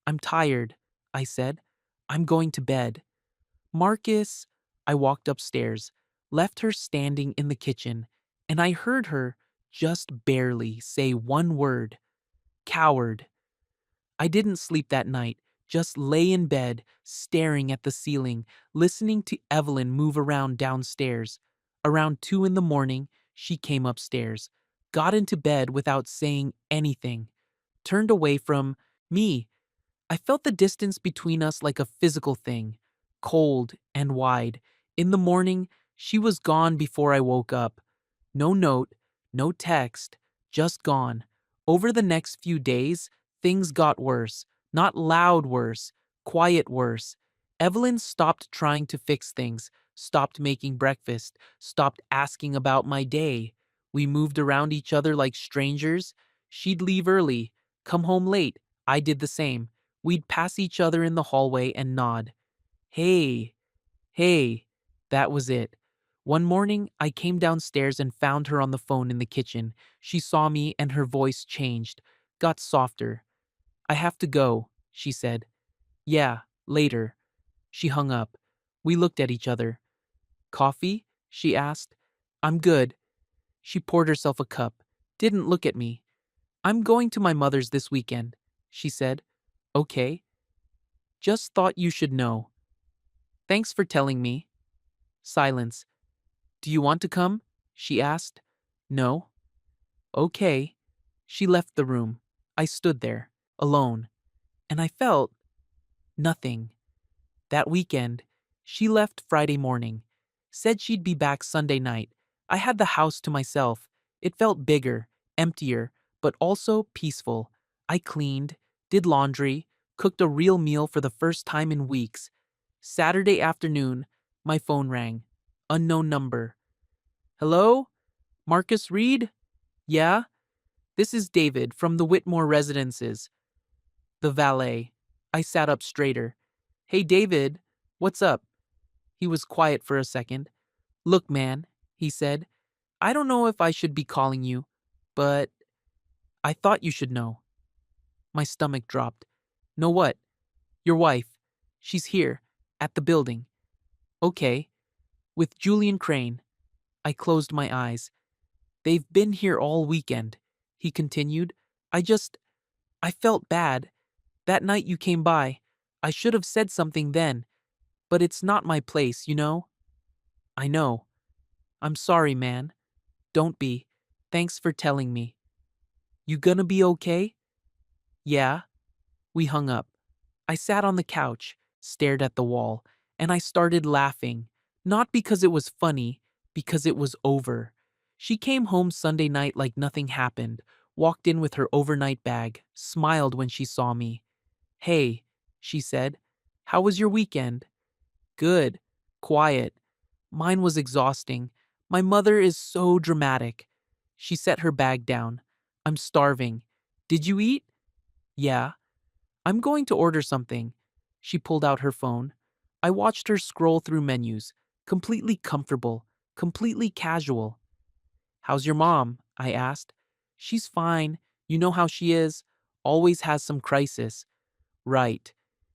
"I'm tired," I said. "I'm going to bed." "Marcus," I walked upstairs, left her standing in the kitchen, and I heard her, just barely, say one word: "Coward." I didn't sleep that night, just lay in bed, staring at the ceiling, listening to Evelyn move around downstairs. Around 2 in the morning, she came upstairs, got into bed without saying anything, turned away from me. I felt the distance between us like a physical thing, cold and wide. In the morning, she was gone before I woke up. No note, no text, just gone. Over the next few days, things got worse. Not loud worse, quiet worse. Evelyn stopped trying to fix things, stopped making breakfast, stopped asking about my day. We moved around each other like strangers. She'd leave early, come home late. I did the same. We'd pass each other in the hallway and nod. "Hey, hey." That was it. One morning, I came downstairs and found her on the phone in the kitchen. She saw me and her voice changed, got softer. "I have to go," she said. "Yeah, later." She hung up. We looked at each other. "Coffee?" she asked. "I'm good." She poured herself a cup, didn't look at me. "I'm going to my mother's this weekend," she said. "Okay. Just thought you should know." "Thanks for telling me." Silence. "Do you want to come?" she asked. "No." "Okay." She left the room. I stood there, alone, and I felt nothing. That weekend, she left Friday morning, said she'd be back Sunday night. I had the house to myself. It felt bigger, emptier, but also peaceful. I cleaned, did laundry, Cooked a real meal for the first time in weeks. Saturday afternoon, my phone rang. Unknown number. Hello? Marcus Reed? Yeah? This is David from the Whitmore Residences. The valet. I sat up straighter. Hey David, what's up? He was quiet for a second. Look, man, he said, I don't know if I should be calling you, but I thought you should know. My stomach dropped. Know what? Your wife. She's here, at the building. Okay. With Julian Crane. I closed my eyes. They've been here all weekend, he continued. I felt bad. That night you came by, I should have said something then, but it's not my place, you know? I know. I'm sorry, man. Don't be. Thanks for telling me. You gonna be okay? Yeah. We hung up. I sat on the couch, stared at the wall, and I started laughing. Not because it was funny, because it was over. She came home Sunday night like nothing happened, walked in with her overnight bag, smiled when she saw me. Hey, she said. How was your weekend? Good. Quiet. Mine was exhausting. My mother is so dramatic. She set her bag down. I'm starving. Did you eat? Yeah. I'm going to order something. She pulled out her phone. I watched her scroll through menus, completely comfortable, completely casual. How's your mom? I asked. She's fine. You know how she is. Always has some crisis. Right.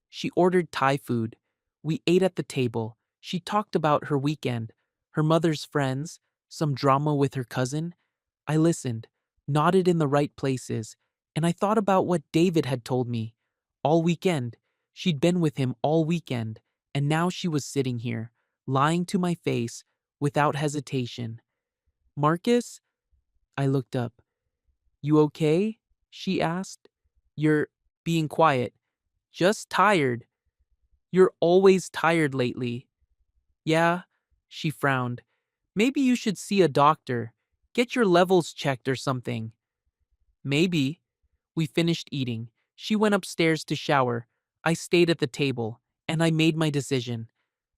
She ordered Thai food. We ate at the table. She talked about her weekend, her mother's friends, some drama with her cousin. I listened, nodded in the right places, and I thought about what David had told me. All weekend. She'd been with him all weekend, and now she was sitting here, lying to my face, without hesitation. Marcus? I looked up. You okay? She asked. You're being quiet. Just tired. You're always tired lately. Yeah, she frowned. Maybe you should see a doctor. Get your levels checked or something. Maybe. We finished eating. She went upstairs to shower. I stayed at the table, and I made my decision.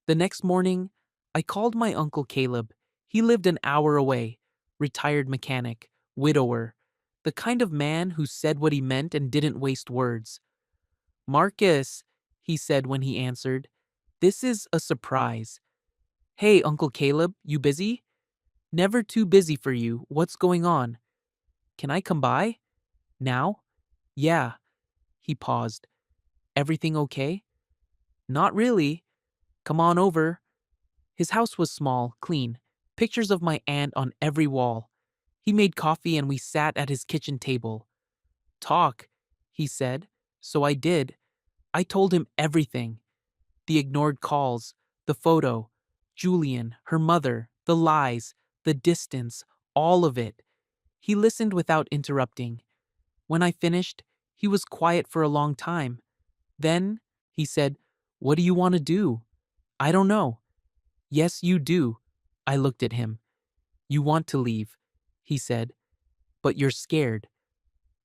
The next morning, I called my Uncle Caleb. He lived an hour away. Retired mechanic, widower. The kind of man who said what he meant and didn't waste words. Marcus, he said when he answered. This is a surprise. Hey, Uncle Caleb, you busy? Never too busy for you. What's going on? Can I come by? Now? Yeah. He paused. Everything okay? Not really. Come on over. His house was small, clean, pictures of my aunt on every wall. He made coffee and we sat at his kitchen table. Talk, he said. So I did. I told him everything. The ignored calls, the photo, Julian, her mother, the lies, the distance, all of it. He listened without interrupting. When I finished, he was quiet for a long time. Then, he said, What do you want to do? I don't know. Yes, you do. I looked at him. You want to leave, he said, but you're scared.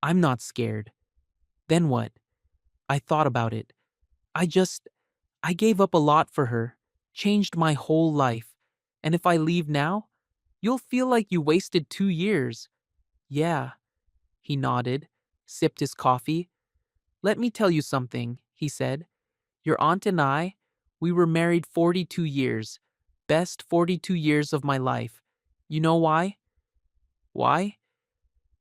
I'm not scared. Then what? I thought about it. I just, I gave up a lot for her, changed my whole life. And if I leave now, you'll feel like you wasted 2 years. Yeah. He nodded, sipped his coffee. Let me tell you something, he said. Your aunt and I, we were married 42 years. Best 42 years of my life. You know why? Why?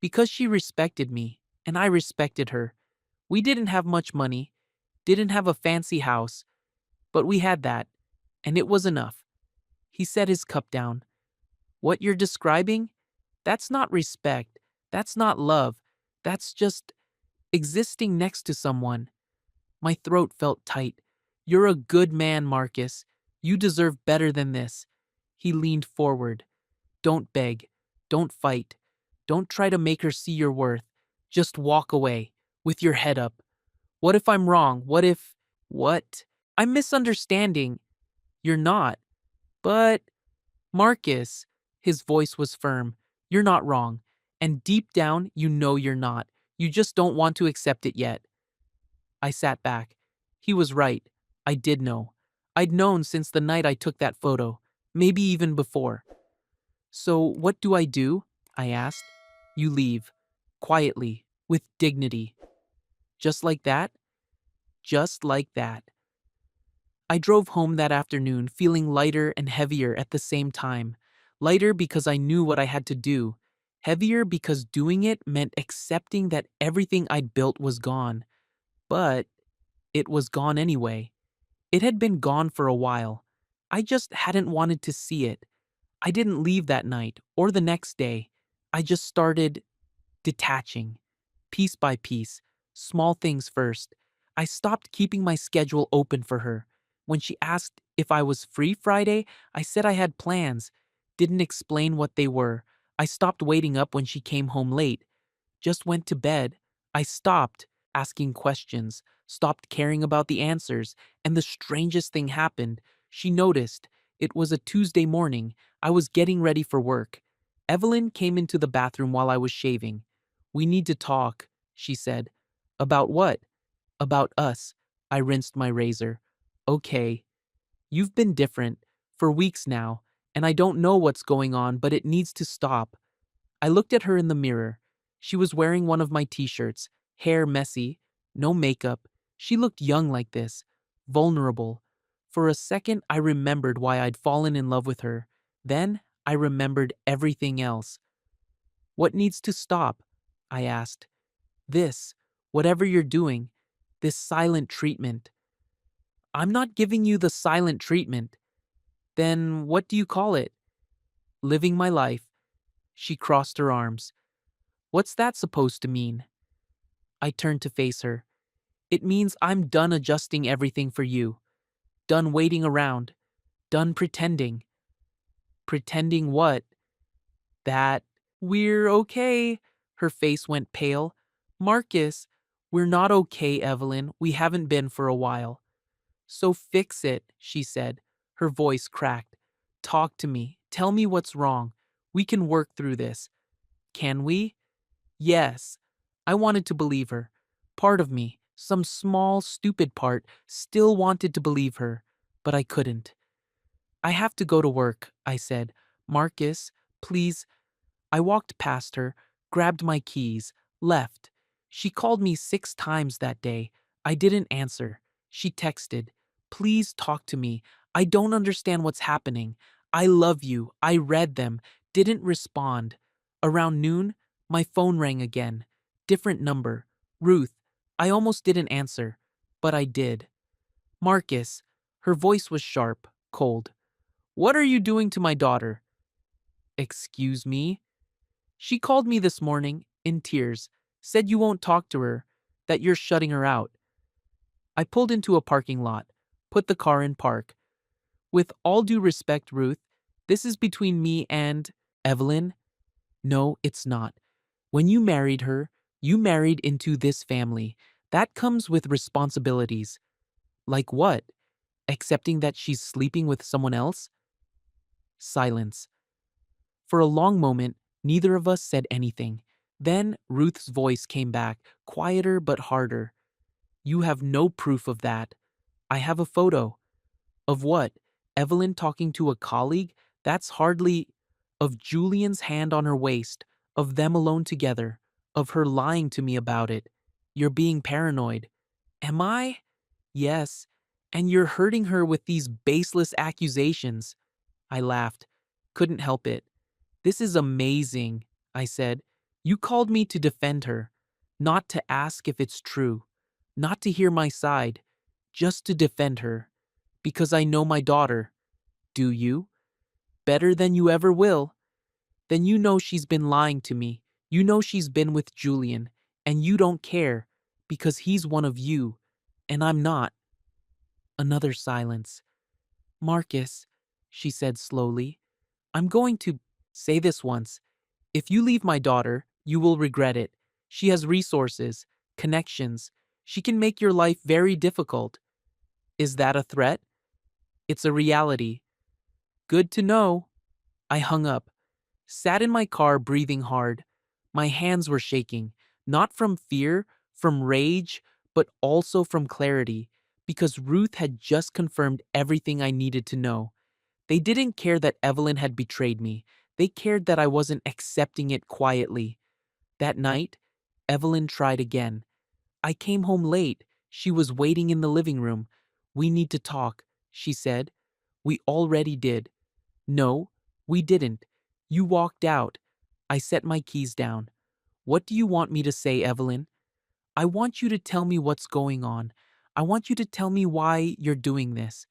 Because she respected me, and I respected her. We didn't have much money, didn't have a fancy house, but we had that, and it was enough. He set his cup down. What you're describing? That's not respect. That's not love. That's just existing next to someone. My throat felt tight. You're a good man, Marcus. You deserve better than this. He leaned forward. Don't beg. Don't fight. Don't try to make her see your worth. Just walk away, with your head up. What if I'm wrong? What if... What? I'm misunderstanding. You're not. But... Marcus, his voice was firm. You're not wrong. And deep down, you know you're not. You just don't want to accept it yet. I sat back. He was right. I did know. I'd known since the night I took that photo, maybe even before. So, what do? I asked. You leave. Quietly, with dignity. Just like that? Just like that. I drove home that afternoon feeling lighter and heavier at the same time. Lighter because I knew what I had to do. Heavier because doing it meant accepting that everything I'd built was gone. But it was gone anyway. It had been gone for a while. I just hadn't wanted to see it. I didn't leave that night or the next day. I just started detaching, piece by piece, small things first. I stopped keeping my schedule open for her. When she asked if I was free Friday, I said I had plans, didn't explain what they were. I stopped waiting up when she came home late, just went to bed. I stopped asking questions, stopped caring about the answers, and the strangest thing happened. She noticed. It was a Tuesday morning. I was getting ready for work. Evelyn came into the bathroom while I was shaving. We need to talk, she said. About what? About us. I rinsed my razor. Okay. You've been different for weeks now, and I don't know what's going on, but it needs to stop. I looked at her in the mirror. She was wearing one of my t-shirts, hair messy, no makeup. She looked young like this, vulnerable. For a second, I remembered why I'd fallen in love with her. Then, I remembered everything else. What needs to stop? I asked. This, whatever you're doing, this silent treatment. I'm not giving you the silent treatment. Then what do you call it? Living my life. She crossed her arms. What's that supposed to mean? I turned to face her. It means I'm done adjusting everything for you. Done waiting around. Done pretending. Pretending what? That we're okay. Her face went pale. Marcus, we're not okay, Evelyn. We haven't been for a while. So fix it, she said. Her voice cracked. Talk to me. Tell me what's wrong. We can work through this. Can we? Yes. I wanted to believe her. Part of me, some small, stupid part, still wanted to believe her, but I couldn't. I have to go to work, I said. Marcus, please. I walked past her, grabbed my keys, left. She called me 6 times that day. I didn't answer. She texted, please talk to me. I don't understand what's happening. I love you. I read them. Didn't respond. Around noon, my phone rang again. Different number. Ruth. I almost didn't answer, but I did. Marcus. Her voice was sharp, cold. What are you doing to my daughter? Excuse me? She called me this morning, in tears, said you won't talk to her, that you're shutting her out. I pulled into a parking lot, put the car in park. With all due respect, Ruth, this is between me and Evelyn. No, it's not. When you married her, you married into this family. That comes with responsibilities. Like what? Accepting that she's sleeping with someone else? Silence. For a long moment, neither of us said anything. Then Ruth's voice came back, quieter but harder. You have no proof of that. I have a photo. Of what? Evelyn talking to a colleague? That's hardly. Of Julian's hand on her waist, of them alone together, of her lying to me about it. You're being paranoid. Am I? Yes. And you're hurting her with these baseless accusations. I laughed. Couldn't help it. This is amazing, I said. You called me to defend her, not to ask if it's true, not to hear my side, just to defend her. Because I know my daughter. Do you? Better than you ever will. Then you know she's been lying to me. You know she's been with Julian, and you don't care, because he's one of you, and I'm not. Another silence. Marcus, she said slowly, I'm going to say this once. If you leave my daughter, you will regret it. She has resources, connections. She can make your life very difficult. Is that a threat? It's a reality. Good to know. I hung up, sat in my car breathing hard. My hands were shaking, not from fear, from rage, but also from clarity, because Ruth had just confirmed everything I needed to know. They didn't care that Evelyn had betrayed me. They cared that I wasn't accepting it quietly. That night, Evelyn tried again. I came home late. She was waiting in the living room. "We need to talk," she said. "We already did." "No, we didn't. You walked out." I set my keys down. "What do you want me to say, Evelyn?" "I want you to tell me what's going on. I want you to tell me why you're doing this."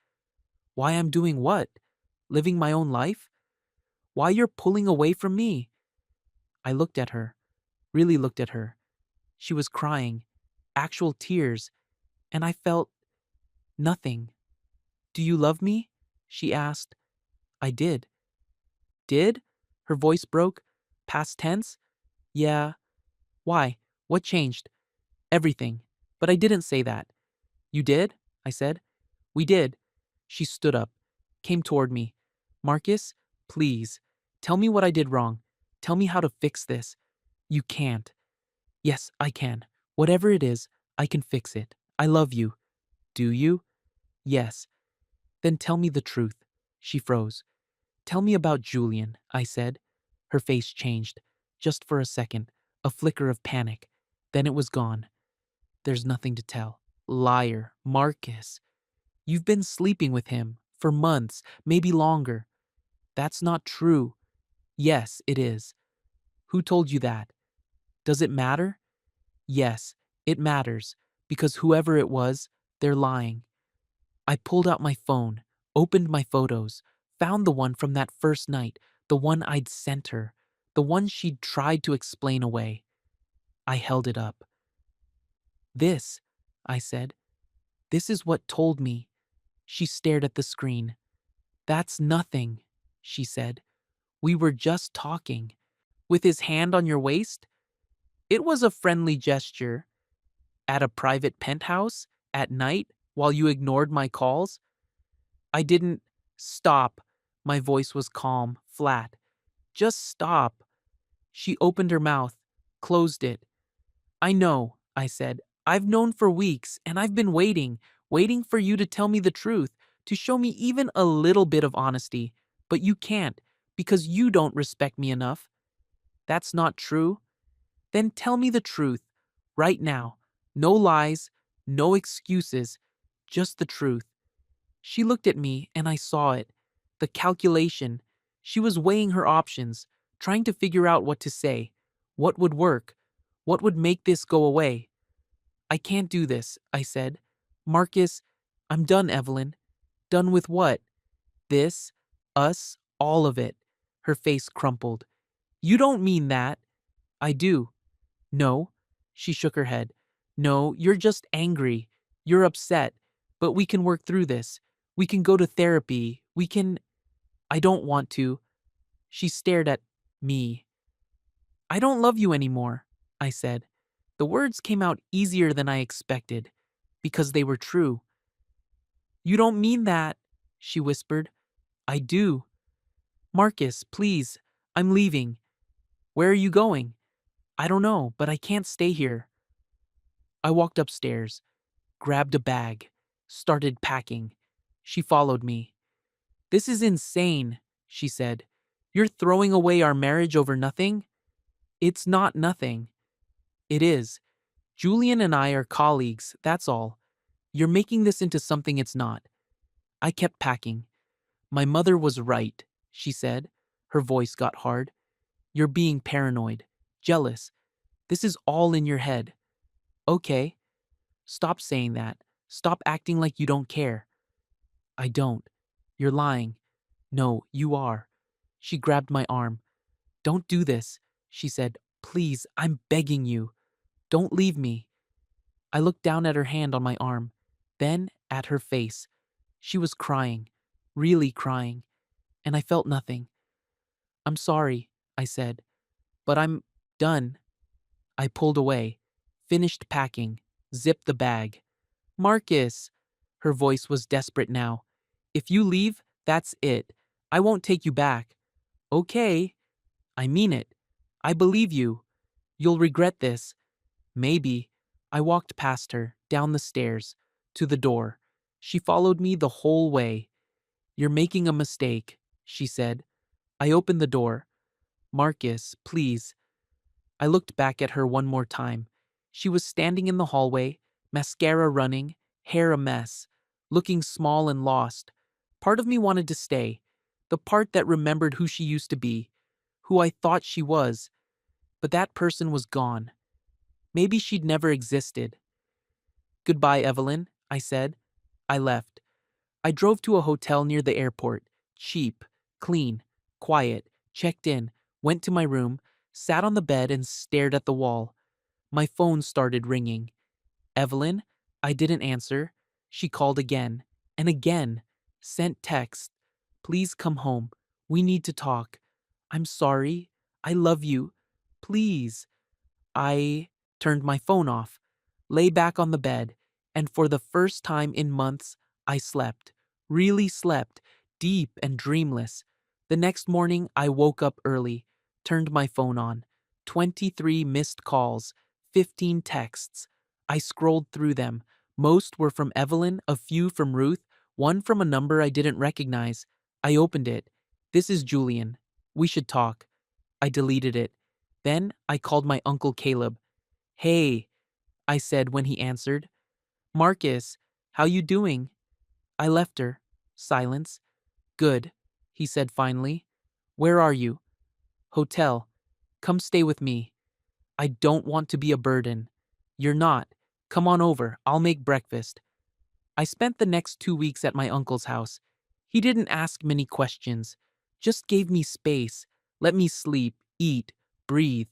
"Why I'm doing what? Living my own life? Why you're pulling away from me?" I looked at her, really looked at her. She was crying, actual tears, and I felt nothing. "Do you love me?" she asked. I did. "Did?" Her voice broke. "Past tense?" "Yeah." "Why? What changed?" "Everything." But I didn't say that. "You did?" I said. "We did." She stood up, came toward me. "Marcus, please, tell me what I did wrong. Tell me how to fix this." "You can't." "Yes, I can. Whatever it is, I can fix it. I love you." "Do you?" "Yes." "Then tell me the truth." She froze. "Tell me about Julian," I said. Her face changed, just for a second, a flicker of panic. Then it was gone. "There's nothing to tell." "Liar, Marcus. You've been sleeping with him for months, maybe longer." "That's not true." "Yes, it is." "Who told you that?" "Does it matter?" "Yes, it matters, because whoever it was, they're lying." I pulled out my phone, opened my photos, found the one from that first night, the one I'd sent her, the one she'd tried to explain away. I held it up. "This," I said, "this is what told me." She stared at the screen. "That's nothing," she said. "We were just talking." "With his hand on your waist?" "It was a friendly gesture." "At a private penthouse? At night? While you ignored my calls?" I didn't. "Stop." My voice was calm, flat. "Just stop." She opened her mouth, closed it. "I know," I said. "I've known for weeks, and I've been waiting, waiting for you to tell me the truth, to show me even a little bit of honesty. But you can't, because you don't respect me enough." "That's not true." "Then tell me the truth, right now. No lies, no excuses, just the truth." She looked at me, and I saw it. The calculation. She was weighing her options, trying to figure out what to say. What would work? What would make this go away? "I can't do this," I said. "Marcus, I'm done, Evelyn." "Done with what?" "This, us, all of it." Her face crumpled. "You don't mean that." "I do." "No." She shook her head. "No, you're just angry. You're upset. But we can work through this. We can go to therapy. We can—" "I don't want to." She stared at me. "I don't love you anymore," I said. The words came out easier than I expected, because they were true. "You don't mean that," she whispered. "I do." "Marcus, please, I'm leaving." "Where are you going?" "I don't know, but I can't stay here." I walked upstairs, grabbed a bag, started packing. She followed me. "This is insane," she said. "You're throwing away our marriage over nothing?" "It's not nothing." "It is. Julian and I are colleagues, that's all. You're making this into something it's not." I kept packing. "My mother was right," she said. Her voice got hard. "You're being paranoid, jealous. This is all in your head." "Okay." "Stop saying that. Stop acting like you don't care." "I don't." "You're lying." "No, you are." She grabbed my arm. "Don't do this," she said. "Please, I'm begging you. Don't leave me." I looked down at her hand on my arm, then at her face. She was crying, really crying, and I felt nothing. "I'm sorry," I said, "but I'm done." I pulled away, finished packing, zipped the bag. "Marcus!" Her voice was desperate now. "If you leave, that's it. I won't take you back." "Okay." "I mean it. I believe you. You'll regret this." "Maybe." I walked past her, down the stairs, to the door. She followed me the whole way. "You're making a mistake," she said. I opened the door. "Marcus, please." I looked back at her one more time. She was standing in the hallway, mascara running, hair a mess, looking small and lost. Part of me wanted to stay, the part that remembered who she used to be, who I thought she was, but that person was gone. Maybe she'd never existed. "Goodbye, Evelyn," I said. I left. I drove to a hotel near the airport. Cheap, clean, quiet, checked in, went to my room, sat on the bed and stared at the wall. My phone started ringing. "Evelyn?" I didn't answer. She called again and again. Sent text. "Please come home. We need to talk. I'm sorry. I love you. Please." I turned my phone off, lay back on the bed, and for the first time in months, I slept. Really slept, deep and dreamless. The next morning, I woke up early, turned my phone on. 23 missed calls, 15 texts. I scrolled through them. Most were from Evelyn, a few from Ruth, one from a number I didn't recognize. I opened it. "This is Julian. We should talk." I deleted it. Then I called my Uncle Caleb. "Hey," I said when he answered. "Marcus, how you doing?" I left her. Silence. "Good," he said finally. "Where are you?" "Hotel. Come stay with me." "I don't want to be a burden." "You're not. Come on over. I'll make breakfast." I spent the next 2 weeks at my uncle's house. He didn't ask many questions, just gave me space, let me sleep, eat, breathe.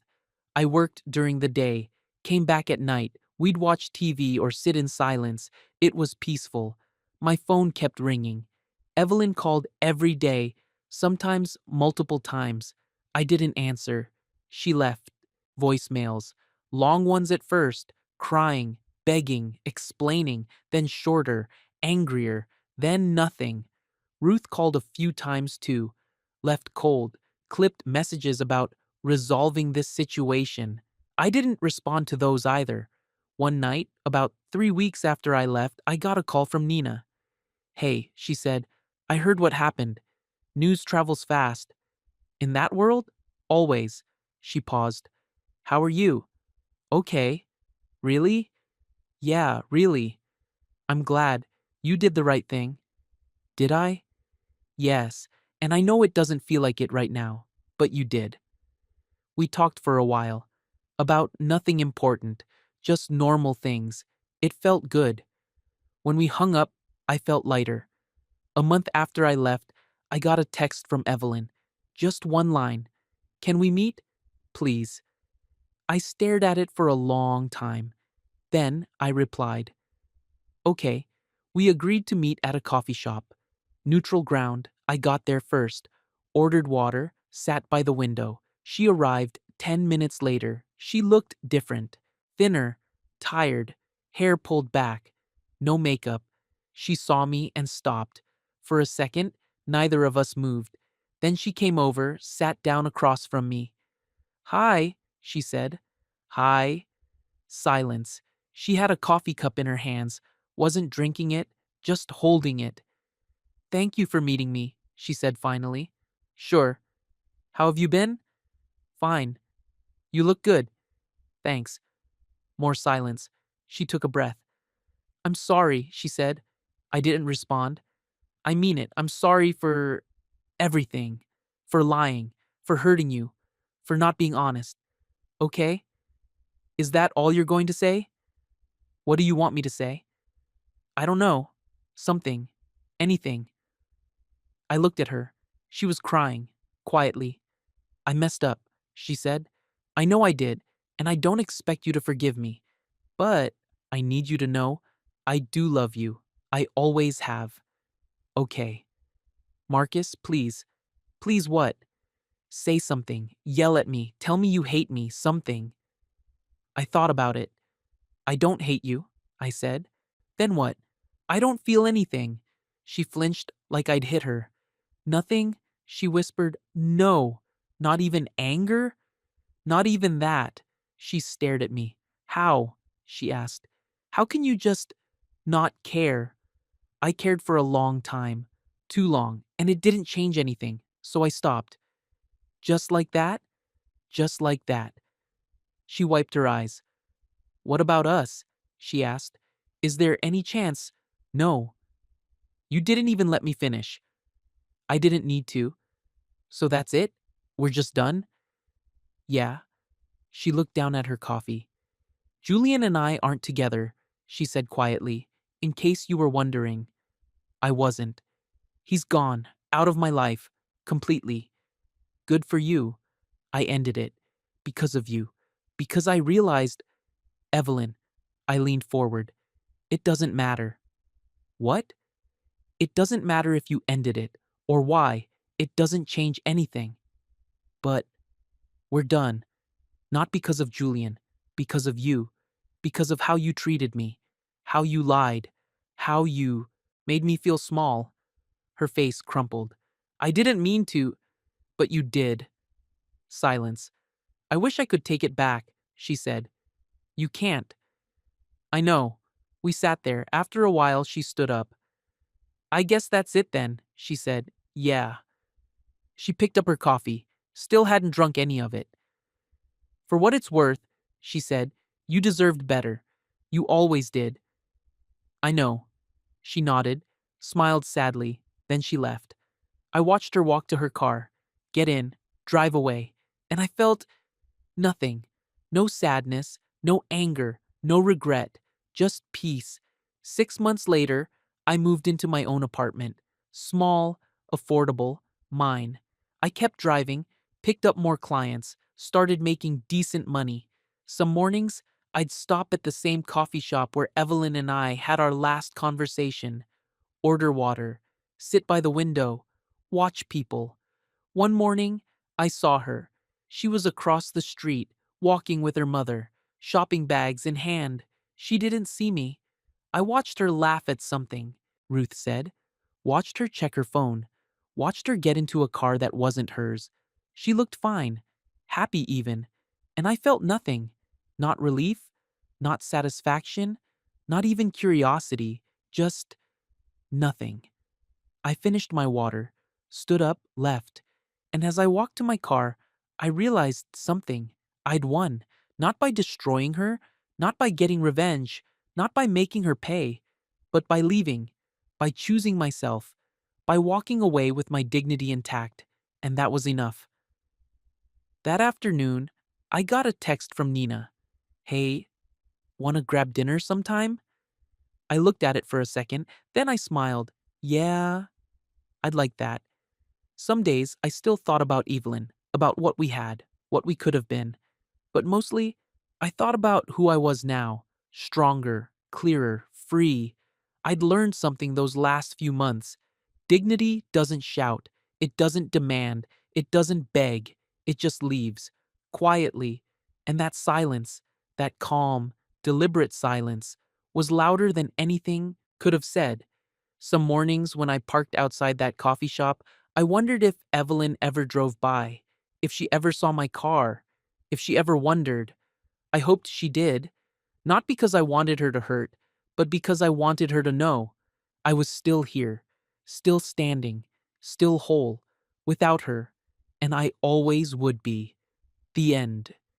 I worked during the day, came back at night. We'd watch TV or sit in silence. It was peaceful. My phone kept ringing. Evelyn called every day, sometimes multiple times. I didn't answer. She left. Voicemails. Long ones at first, crying, begging, explaining, then shorter, angrier, then nothing. Ruth called a few times too, left cold, clipped messages about resolving this situation. I didn't respond to those either. One night, about 3 weeks after I left, I got a call from Nina. "Hey," she said, "I heard what happened. News travels fast." "In that world?" "Always." She paused. "How are you?" "Okay." "Really?" "Yeah, really." "I'm glad. You did the right thing." "Did I?" "Yes, and I know it doesn't feel like it right now, but you did." We talked for a while. About nothing important, just normal things. It felt good. When we hung up, I felt lighter. A month after I left, I got a text from Evelyn. Just one line. "Can we meet? Please." I stared at it for a long time. Then I replied. "Okay." We agreed to meet at a coffee shop. Neutral ground. I got there first. Ordered water, sat by the window. She arrived 10 minutes later. She looked different. Thinner, tired, hair pulled back. No makeup. She saw me and stopped. For a second, neither of us moved. Then she came over, sat down across from me. "Hi," she said. "Hi." Silence. She had a coffee cup in her hands, wasn't drinking it, just holding it. "Thank you for meeting me," she said finally. "Sure. How have you been?" "Fine. You look good." "Thanks." More silence. She took a breath. "I'm sorry," she said. I didn't respond. "I mean it. I'm sorry for everything. For lying. For hurting you. For not being honest. Okay? Is that all you're going to say?" "What do you want me to say?" "I don't know. Something. Anything." I looked at her. She was crying. Quietly. "I messed up," she said. "I know I did, and I don't expect you to forgive me. But I need you to know I do love you. I always have." "Okay." "Marcus, please." "Please what?" "Say something. Yell at me. Tell me you hate me. Something." I thought about it. "I don't hate you," I said. "Then what?" "I don't feel anything." She flinched like I'd hit her. "Nothing?" She whispered. "No. Not even anger?" "Not even that." She stared at me. "How?" she asked. How can you just not care? I cared for a long time. Too long, and it didn't change anything, so I stopped. Just like that? Just like that. She wiped her eyes. What about us? She asked. Is there any chance? No. You didn't even let me finish. I didn't need to. So that's it? We're just done? Yeah. She looked down at her coffee. Julian and I aren't together, she said quietly, in case you were wondering. I wasn't. He's gone, out of my life, completely. Good for you. I ended it. Because of you. Because I realized, Evelyn, I leaned forward. It doesn't matter. What? It doesn't matter if you ended it, or why. It doesn't change anything. But we're done. Not because of Julian, because of you, because of how you treated me, how you lied, how you made me feel small. Her face crumpled. I didn't mean to, but you did. Silence. I wish I could take it back, she said. You can't. I know. We sat there. After a while, she stood up. I guess that's it then, she said. Yeah. She picked up her coffee. Still hadn't drunk any of it. For what it's worth, she said, you deserved better. You always did. I know. She nodded, smiled sadly, then she left. I watched her walk to her car, get in, drive away, and I felt nothing. No sadness, no anger, no regret, just peace. 6 months later, I moved into my own apartment. Small, affordable, mine. I kept driving, picked up more clients, started making decent money. Some mornings, I'd stop at the same coffee shop where Evelyn and I had our last conversation, order water, sit by the window, watch people. One morning, I saw her. She was across the street, walking with her mother, shopping bags in hand. She didn't see me. I watched her laugh at something, Ruth said. Watched her check her phone. Watched her get into a car that wasn't hers. She looked fine, happy even, and I felt nothing. Not relief, not satisfaction, not even curiosity, just nothing. I finished my water, stood up, left, and as I walked to my car, I realized something. I'd won, not by destroying her, not by getting revenge, not by making her pay, but by leaving, by choosing myself, by walking away with my dignity intact, and that was enough. That afternoon, I got a text from Nina. Hey, wanna grab dinner sometime? I looked at it for a second, then I smiled. Yeah, I'd like that. Some days I still thought about Evelyn, about what we had, what we could have been. But mostly, I thought about who I was now, stronger, clearer, free. I'd learned something those last few months. Dignity doesn't shout, it doesn't demand, it doesn't beg, it just leaves, quietly. And that silence, that calm, deliberate silence, was louder than anything could have said. Some mornings when I parked outside that coffee shop, I wondered if Evelyn ever drove by, if she ever saw my car, if she ever wondered. I hoped she did, not because I wanted her to hurt, but because I wanted her to know I was still here, still standing, still whole, without her, and I always would be. The end.